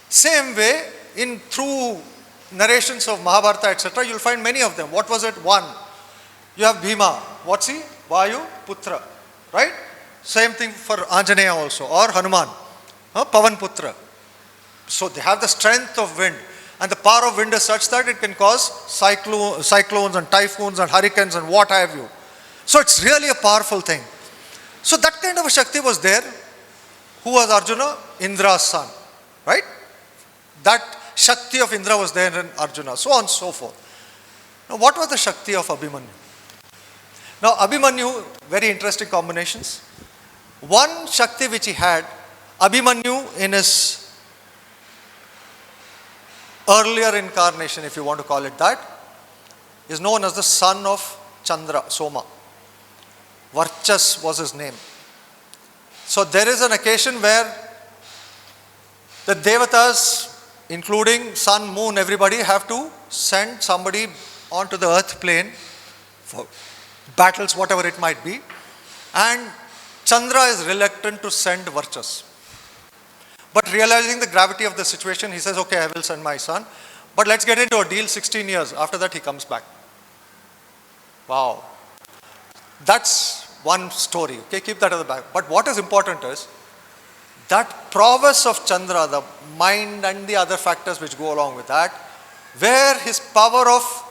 Same way, through narrations of Mahabharata, etc., you'll find many of them. What was it? One. You have Bhima. What's he? Vayu Putra. Right? Same thing for Anjaneya also, or Hanuman. Pavan Putra. So they have the strength of wind. And the power of wind is such that it can cause cyclones and typhoons and hurricanes and what have you. So it's really a powerful thing. So that kind of a Shakti was there. Who was Arjuna? Indra's son. Right? That Shakti of Indra was there in Arjuna. So on and so forth. Now what was the Shakti of Abhimanyu? Now Abhimanyu, very interesting combinations. One Shakti which he had, Abhimanyu in his earlier incarnation, if you want to call it that, is known as the son of Chandra, Soma. Varchas was his name. So there is an occasion where the Devatas, including sun, moon, everybody have to send somebody onto the earth plane for battles, whatever it might be. And Chandra is reluctant to send Varchas. But realizing the gravity of the situation, he says, okay, I will send my son. But let's get into a deal, 16 years. After that, he comes back. Wow. That's one story. Okay, keep that at the back. But what is important is that prowess of Chandra, the mind and the other factors which go along with that, where his power of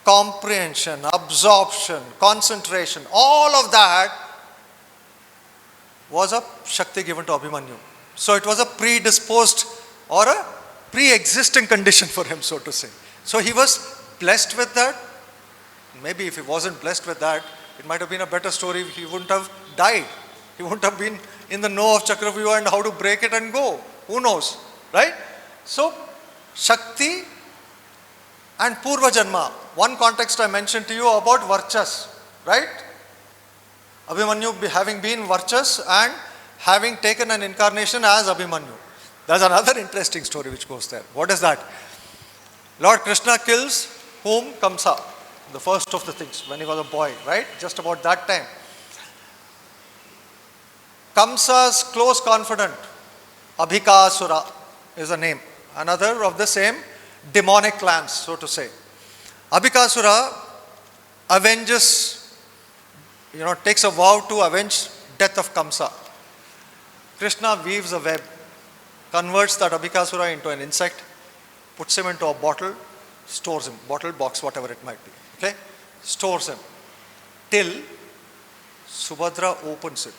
comprehension, absorption, concentration, all of that was a Shakti given to Abhimanyu. So it was a predisposed or a pre-existing condition for him, so to say. So he was blessed with that. Maybe if he wasn't blessed with that, it might have been a better story. He wouldn't have died. He wouldn't have been in the know of ChakraVyuha and how to break it and go. Who knows, right? So Shakti and Purva Janma. One context I mentioned to you about Varchas, right? Abhimanyu having been Varchas and having taken an incarnation as Abhimanyu. There's another interesting story which goes there. What is that? Lord Krishna kills whom? Kamsa. The first of the things when he was a boy, right? Just about that time. Kamsa's close confidant, Abhikasura is the name. Another of the same demonic clans, so to say. Abhikasura avenges, takes a vow to avenge death of Kamsa. Krishna weaves a web, converts that Abhikasura into an insect, puts him into a bottle, stores him, bottle, box, whatever it might be. Okay? Stores him till Subhadra opens it.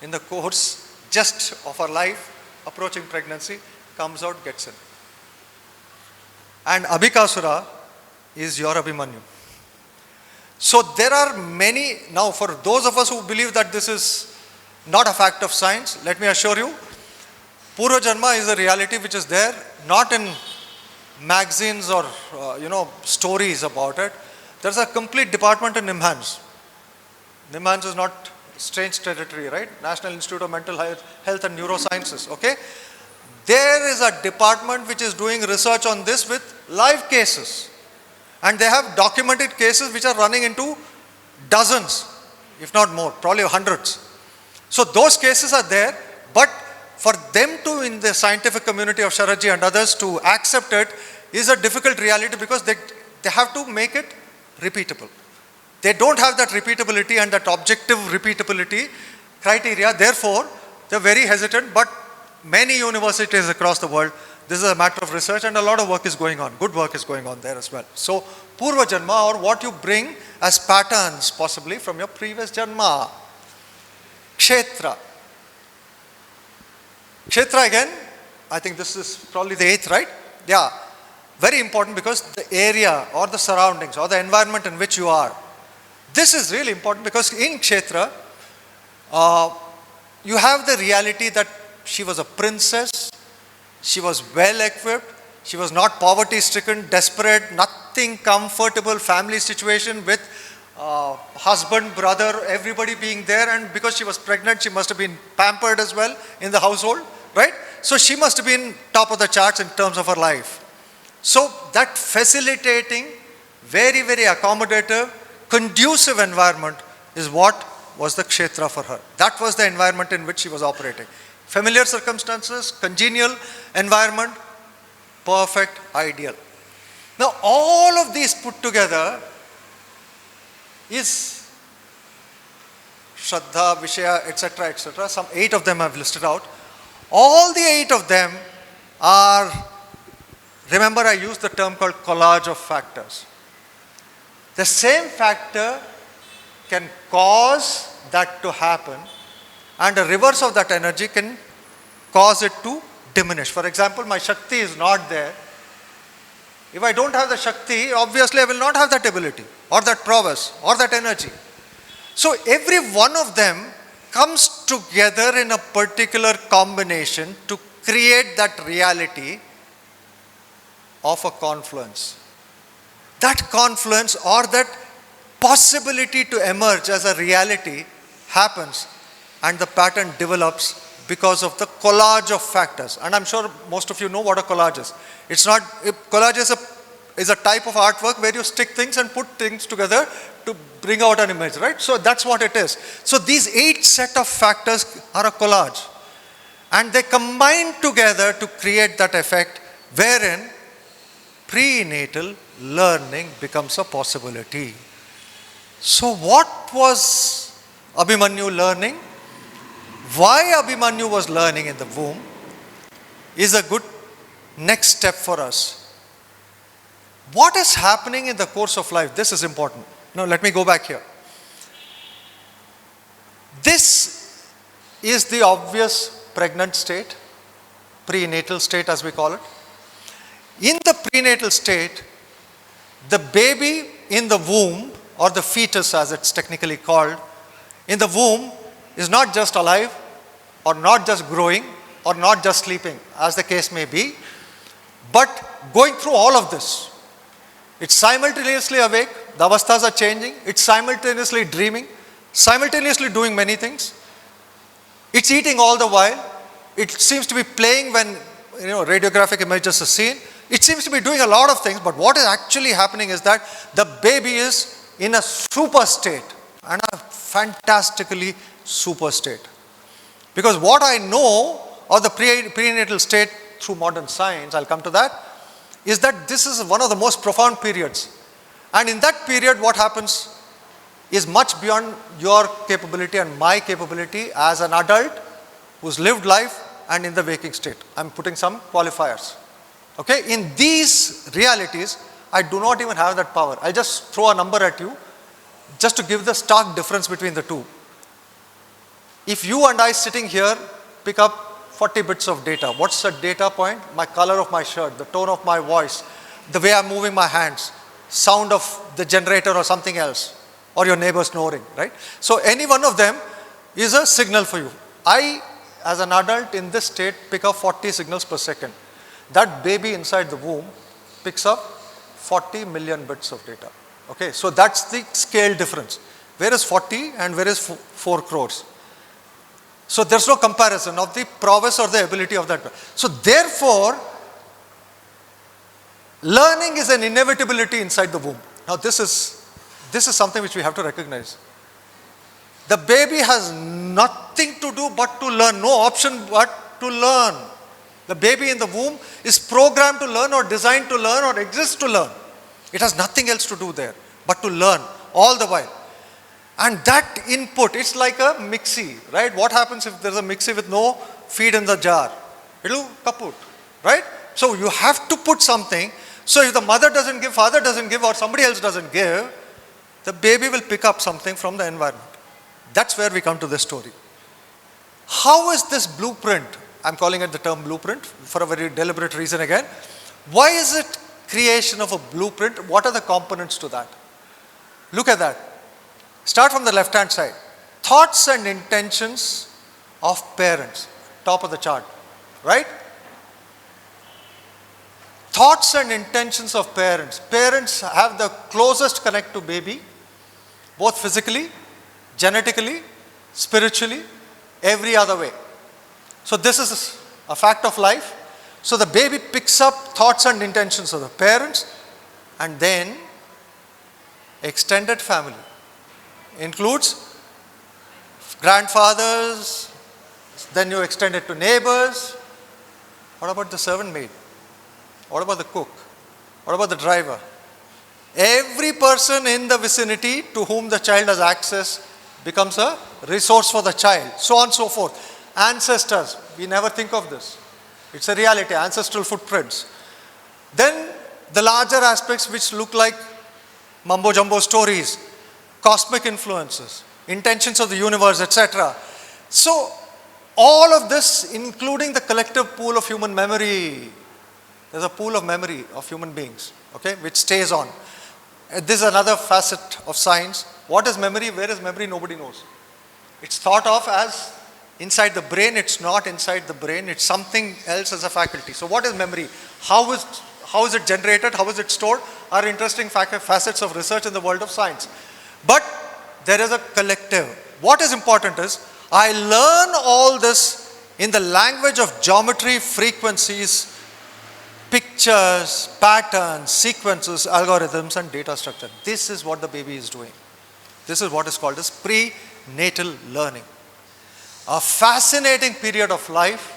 In the course just of her life, approaching pregnancy, comes out, gets in. And Abhikasura is your Abhimanyu. So there are many, now for those of us who believe that this is not a fact of science, let me assure you, Purva Janma is a reality which is there, not in magazines or stories about it. There's a complete department in NIMHANS. NIMHANS is not strange territory, right? National Institute of Mental Health and Neurosciences, okay? There is a department which is doing research on this with live cases. And they have documented cases which are running into dozens, if not more, probably hundreds. So those cases are there, but for them to, in the scientific community of Sharadji and others, to accept it is a difficult reality because they have to make it repeatable. They don't have that repeatability and that objective repeatability criteria. Therefore, they're very hesitant, but many universities across the world, this is a matter of research and a lot of work is going on. Good work is going on there as well. So, Purva Janma, or what you bring as patterns possibly from your previous Janma. Kshetra. Kshetra again, I think this is probably the 8th, right? Yeah. Very important because the area or the surroundings or the environment in which you are. This is really important because in Kshetra, you have the reality that she was a princess, she was well equipped, she was not poverty stricken, desperate, nothing comfortable family situation with husband, brother, everybody being there, and because she was pregnant, she must have been pampered as well in the household, right? So she must have been top of the charts in terms of her life. So that facilitating, very, very accommodative, conducive environment is what was the Kshetra for her. That was the environment in which she was operating. Familiar circumstances, congenial environment, perfect, ideal. Now all of these put together is Shraddha, Vishaya, etc., etc. Some 8 of them I've listed out. All the 8 of them are, remember I used the term called collage of factors. The same factor can cause that to happen, and a reverse of that energy can cause it to diminish. For example, my Shakti is not there. If I don't have the Shakti, obviously I will not have that ability or that prowess or that energy. So every one of them comes together in a particular combination to create that reality of a confluence. That confluence or that possibility to emerge as a reality happens, and the pattern develops because of the collage of factors. And I'm sure most of you know what a collage is. It's not, collage is a type of artwork where you stick things and put things together to bring out an image, right? So that's what it is. So these 8 set of factors are a collage, and they combine together to create that effect wherein prenatal learning becomes a possibility. So what was Abhimanyu learning? Why Abhimanyu was learning in the womb is a good next step for us. What is happening in the course of life? This is important. Now let me go back here. This is the obvious pregnant state, prenatal state as we call it. In the prenatal state, the baby in the womb, or the fetus as it's technically called, in the womb is not just alive, or not just growing, or not just sleeping, as the case may be, but going through all of this. It's simultaneously awake, the avasthas are changing, it's simultaneously dreaming, simultaneously doing many things. It's eating all the while. It seems to be playing when radiographic images are seen. It seems to be doing a lot of things, but what is actually happening is that the baby is in a super state, and a fantastically super state. Because what I know of the prenatal state through modern science, I'll come to that, is that this is one of the most profound periods. And in that period, what happens is much beyond your capability and my capability as an adult who's lived life and in the waking state. I'm putting some qualifiers. Okay, in these realities, I do not even have that power. I'll just throw a number at you just to give the stark difference between the two. If you and I sitting here pick up 40 bits of data, what's the data point? My color of my shirt, the tone of my voice, the way I'm moving my hands, sound of the generator or something else, or your neighbor snoring, right? So any one of them is a signal for you. I, as an adult in this state, pick up 40 signals per second. That baby inside the womb picks up 40 million bits of data. Okay, so that's the scale difference. Where is 40 and where is 4 crores? So there's no comparison of the prowess or the ability of that. So therefore, learning is an inevitability inside the womb. Now this is something which we have to recognize. The baby has nothing to do but to learn, no option but to learn. The baby in the womb is programmed to learn, or designed to learn, or exists to learn. It has nothing else to do there but to learn all the while. And that input, it's like a mixie, right? What happens if there's a mixie with no feed in the jar? It'll kaput, right? So you have to put something. So if the mother doesn't give, father doesn't give, or somebody else doesn't give, the baby will pick up something from the environment. That's where we come to this story. How is this blueprint? I'm calling it the term blueprint for a very deliberate reason again. Why is it creation of a blueprint? What are the components to that? Look at that. Start from the left-hand side. Thoughts and intentions of parents. Top of the chart, right? Thoughts and intentions of parents. Parents have the closest connect to baby, both physically, genetically, spiritually, every other way. So this is a fact of life. So the baby picks up thoughts and intentions of the parents, and then extended family. Includes grandfathers, then you extend it to neighbors. What about the servant maid? What about the cook? What about the driver? Every person in the vicinity to whom the child has access becomes a resource for the child, so on and so forth. Ancestors, we never think of this. It's a reality, ancestral footprints. Then the larger aspects which look like mumbo jumbo stories, cosmic influences, intentions of the universe, etc. So all of this, including the collective pool of human memory. There's a pool of memory of human beings, okay, which stays on. This is another facet of science. What is memory? Where is memory? Nobody knows. It's thought of as inside the brain. It's not inside the brain. It's something else as a faculty. So what is memory? How is it generated? How is it stored? Are interesting facets of research in the world of science. But there is a collective. What is important is, I learn all this in the language of geometry, frequencies, pictures, patterns, sequences, algorithms, and data structure. This is what the baby is doing. This is what is called as prenatal learning. A fascinating period of life,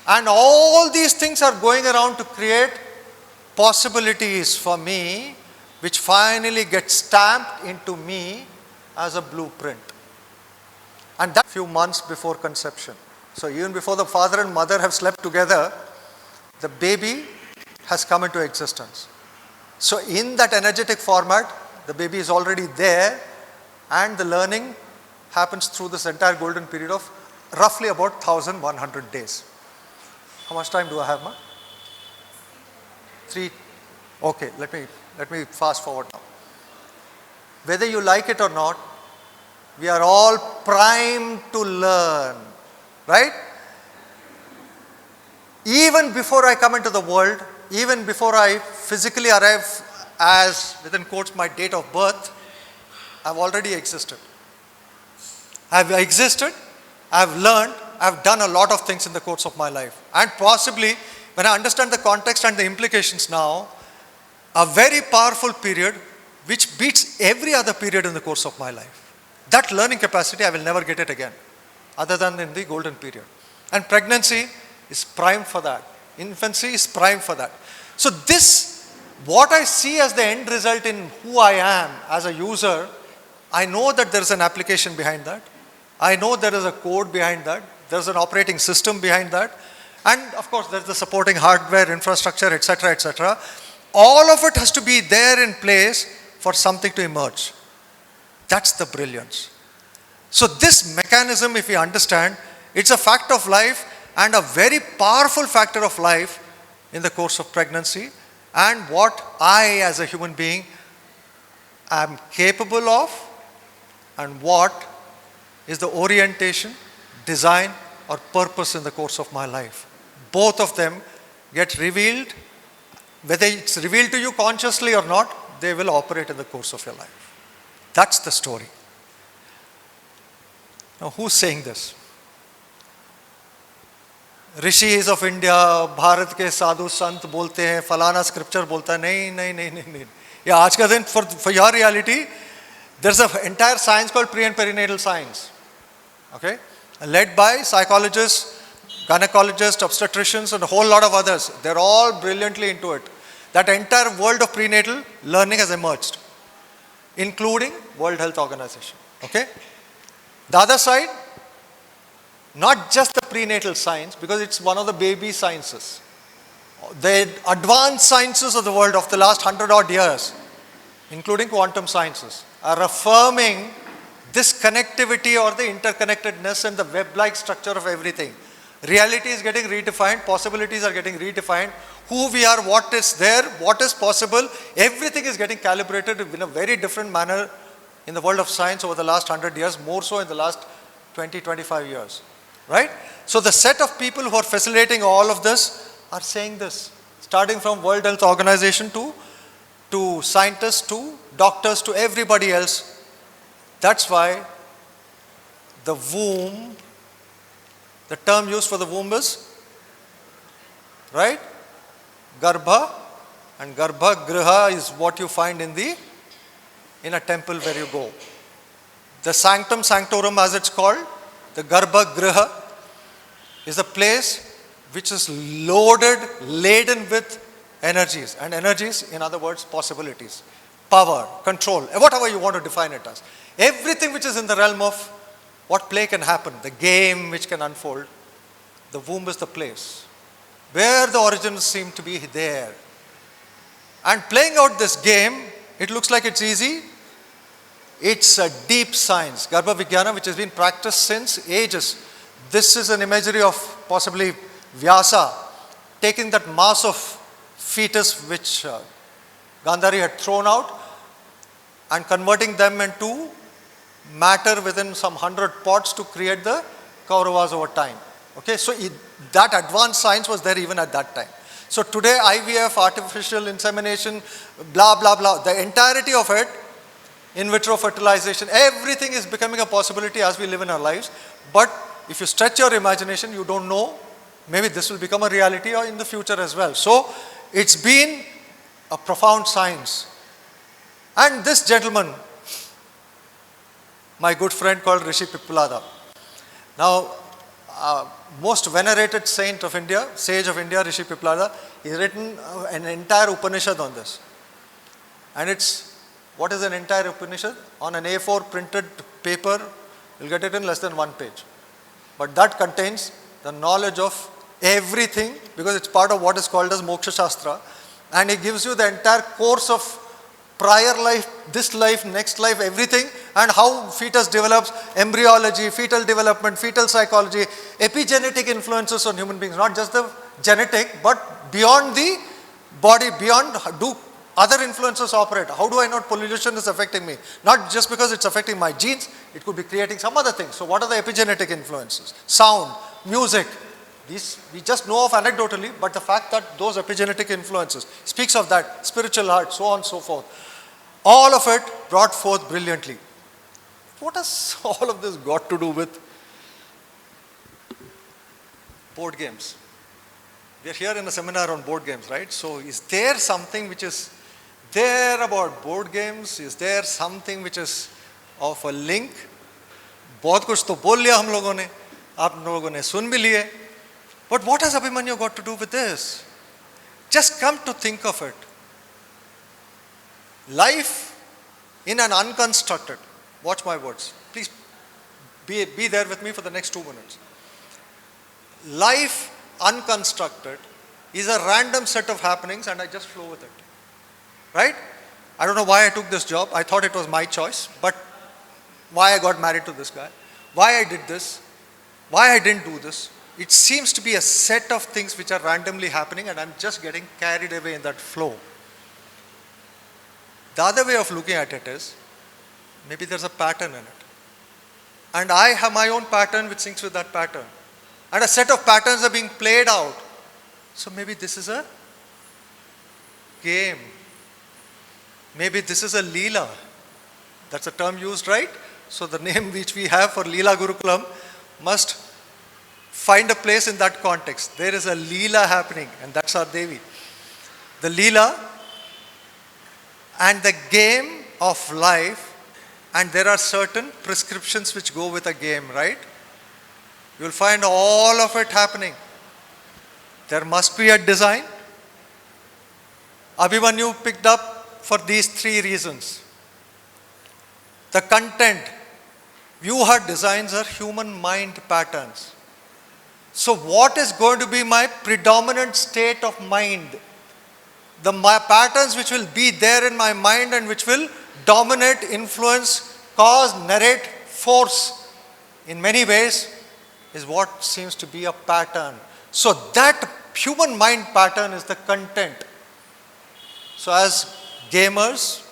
and all these things are going around to create possibilities for me, which finally get stamped into me as a blueprint. And that few months before conception. So even before the father and mother have slept together, the baby has come into existence. So in that energetic format, the baby is already there, and the learning happens through this entire golden period of roughly about 1100 days. How much time do I have, ma? 3. Okay, let me fast forward now. Whether you like it or not, we are all primed to learn, right? Even before I come into the world, even before I physically arrive as, within quotes, my date of birth, I've already existed. I've existed, I've learned, I've done a lot of things in the course of my life. And possibly, when I understand the context and the implications now, a very powerful period which beats every other period in the course of my life. That learning capacity, I will never get it again, other than in the golden period. And pregnancy is primed for that. Infancy is primed for that. So this, what I see as the end result in who I am as a user, I know that there is an application behind that. I know there is a code behind that. There is an operating system behind that. And of course, there is the supporting hardware, infrastructure, etc., etc. All of it has to be there in place for something to emerge. That's the brilliance. So this mechanism, if we understand, it's a fact of life and a very powerful factor of life in the course of pregnancy, and what I as a human being am capable of, and what is the orientation, design or purpose in the course of my life. Both of them get revealed. Whether it's revealed to you consciously or not, they will operate in the course of your life. That's the story. Now, who's saying this? Rishis of India, Bharat के साधु संत बोलते हैं, फलाना scripture बोलता है. नहीं नहीं नहीं नहीं नहीं. ये आज का दिन for your reality, there's an entire science called pre and perinatal science. Okay? Led by psychologists, gynecologists, obstetricians, and a whole lot of others. They're all brilliantly into it. That entire world of prenatal learning has emerged, including World Health Organization. Okay? The other side, not just the prenatal science, because it's one of the baby sciences. The advanced sciences of the world of the last 100 odd years, including quantum sciences, are affirming this connectivity or the interconnectedness and the web-like structure of everything. Reality is getting redefined, possibilities are getting redefined, who we are, what is there, what is possible, everything is getting calibrated in a very different manner in the world of science over the last 100 years, more so in the last 20, 25 years. Right? So the set of people who are facilitating all of this are saying this, starting from World Health Organization to scientists, to doctors, to everybody else. That's why the womb, the term used for the womb is, right? Garbha, and Garbha Griha is what you find in a temple where you go. The sanctum sanctorum, as it's called, the Garbha Griha, is a place which is laden with energies. And energies, in other words, possibilities, power, control, whatever you want to define it as. Everything which is in the realm of what play can happen, the game which can unfold, the womb is the place where the origins seem to be there. And playing out this game, it looks like it's easy. It's a deep science, Garbha Vijnana, which has been practiced since ages. This is an imagery of possibly Vyasa taking that mass of fetus which Gandhari had thrown out and converting them into matter within some 100 pots to create the Kauravas over time. Okay, so that advanced science was there even at that time. So today IVF, artificial insemination, blah, blah, blah, the entirety of it, in vitro fertilization, everything is becoming a possibility as we live in our lives. But if you stretch your imagination, you don't know, maybe this will become a reality or in the future as well. So it's been a profound science. And this gentleman, my good friend called Rishi Pippalada, now most venerated saint of India, sage of India, Rishi Pippalada, he's written an entire Upanishad on this. And it's, what is an entire Upanishad? On an A4 printed paper, you'll get it in less than 1 page. But that contains the knowledge of everything, because it's part of what is called as Moksha Shastra, and it gives you the entire course of prior life, this life, next life, everything, and how fetus develops, embryology, fetal development, fetal psychology, epigenetic influences on human beings, not just the genetic, but beyond the body, beyond, do other influences operate? How do I know pollution is affecting me? Not just because it's affecting my genes, it could be creating some other things. So what are the epigenetic influences? Sound, music. These we just know of anecdotally, but the fact that those epigenetic influences speaks of that, spiritual heart, so on and so forth. All of it brought forth brilliantly. What has all of this got to do with board games? We are here in a seminar on board games, right? So is there something which is there about board games? Is there something which is of a link? बहुत कुछ तो बोल लिया हम लोगों ने, आप लोगों ने सुन भी लिए. But what has Abhimanyu got to do with this? Just come to think of it. Life in an unconstructed, watch my words, please be there with me for the next 2 minutes. Life unconstructed is a random set of happenings and I just flow with it. Right? I don't know why I took this job. I thought it was my choice, but why I got married to this guy, why I did this, why I didn't do this. It seems to be a set of things which are randomly happening and I'm just getting carried away in that flow. The other way of looking at it is, maybe there's a pattern in it. And I have my own pattern which syncs with that pattern. And a set of patterns are being played out. So maybe this is a game. Maybe this is a Leela. That's a term used, right? So the name which we have for Leela Gurukulam must find a place in that context. There is a Leela happening and that's our Devi. The Leela and the game of life, and there are certain prescriptions which go with a game, right? You will find all of it happening. There must be a design. Abhimanyu picked up for these 3 reasons. The content, Vyuha designs are human mind patterns. So what is going to be my predominant state of mind? My patterns which will be there in my mind and which will dominate, influence, cause, narrate, force in many ways is what seems to be a pattern. So that human mind pattern is the content. So as gamers,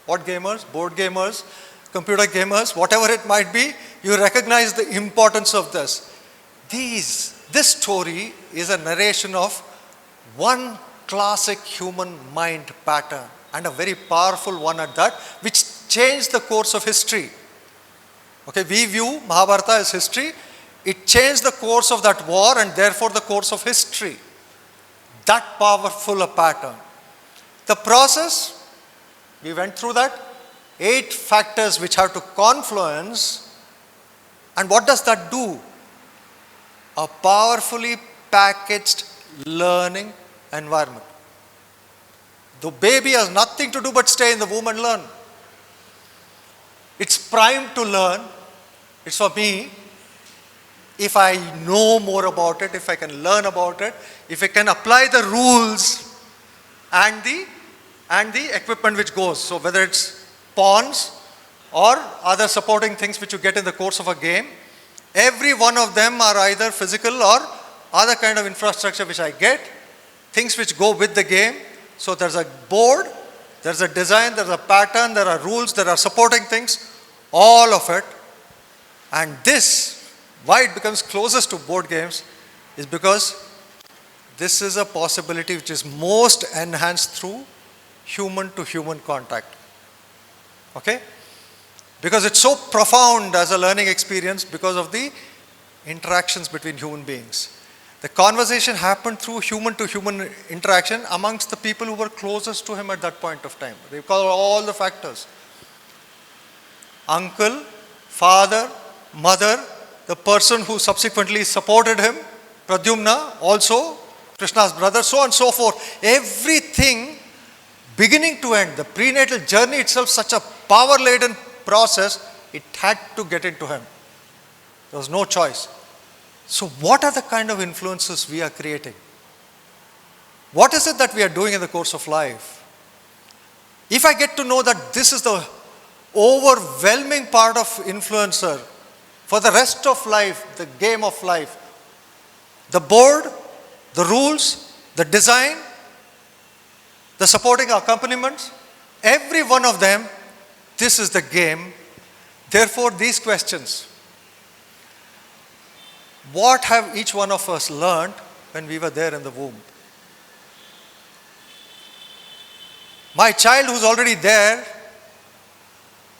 what gamers? Board gamers, computer gamers, whatever it might be, you recognize the importance of this. This story is a narration of one classic human mind pattern, and a very powerful one at that, which changed the course of history. Okay, we view Mahabharata as history. It changed the course of that war and therefore the course of history. That powerful a pattern. The process, we went through that. 8 factors which have to confluence. And what does that do? A powerfully packaged learning environment. The baby has nothing to do but stay in the womb and learn. It's primed to learn. It's for me. If I know more about it, if I can learn about it, if I can apply the rules and the equipment which goes. So whether it's pawns or other supporting things which you get in the course of a game, every one of them are either physical or other kind of infrastructure which I get, things which go with the game. So there's a board, there's a design, there's a pattern, there are rules, there are supporting things, all of it. And this, why it becomes closest to board games, is because this is a possibility which is most enhanced through human to human contact. Okay? Because it's so profound as a learning experience because of the interactions between human beings. The conversation happened through human to human interaction amongst the people who were closest to him at that point of time. They call all the factors. Uncle, father, mother, the person who subsequently supported him, Pradyumna, also Krishna's brother, so on and so forth. Everything, beginning to end, the prenatal journey itself, such a power-laden process, it had to get into him. There was no choice. So what are the kind of influences we are creating? What is it that we are doing in the course of life? If I get to know that this is the overwhelming part of influencer for the rest of life, the game of life, the board, the rules, the design, the supporting accompaniments, every one of them, this is the game. Therefore, these questions. What have each one of us learned when we were there in the womb? My child who's already there,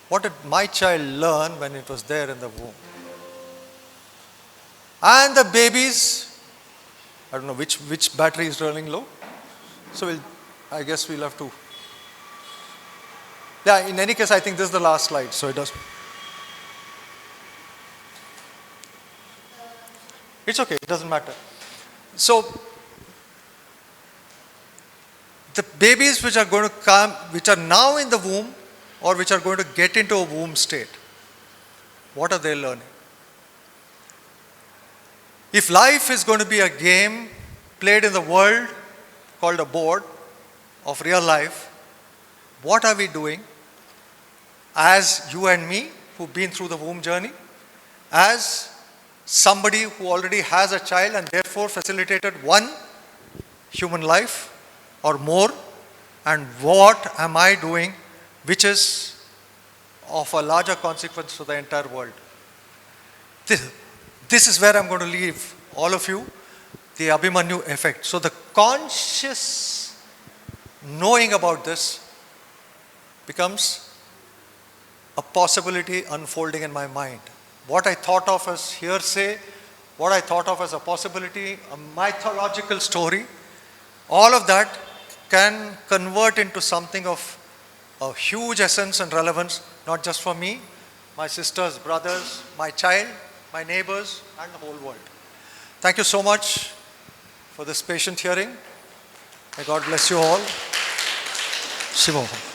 what did my child learn when it was there in the womb? And the babies, I don't know which battery is running low. So I guess we'll have to. Yeah, in any case, I think this is the last slide, so it does. It's okay, it doesn't matter. So, the babies which are going to come, which are now in the womb, or which are going to get into a womb state, what are they learning? If life is going to be a game played in the world called a board of real life, what are we doing as you and me who've been through the womb journey, as somebody who already has a child and therefore facilitated one human life or more, and what am I doing which is of a larger consequence to the entire world? This is where I'm going to leave all of you, the Abhimanyu effect. So the conscious knowing about this becomes a possibility unfolding in my mind. What I thought of as hearsay, what I thought of as a possibility, a mythological story, all of that can convert into something of a huge essence and relevance, not just for me, my sisters, brothers, my child, my neighbors, and the whole world. Thank you so much for this patient hearing. May God bless you all. Shivoham.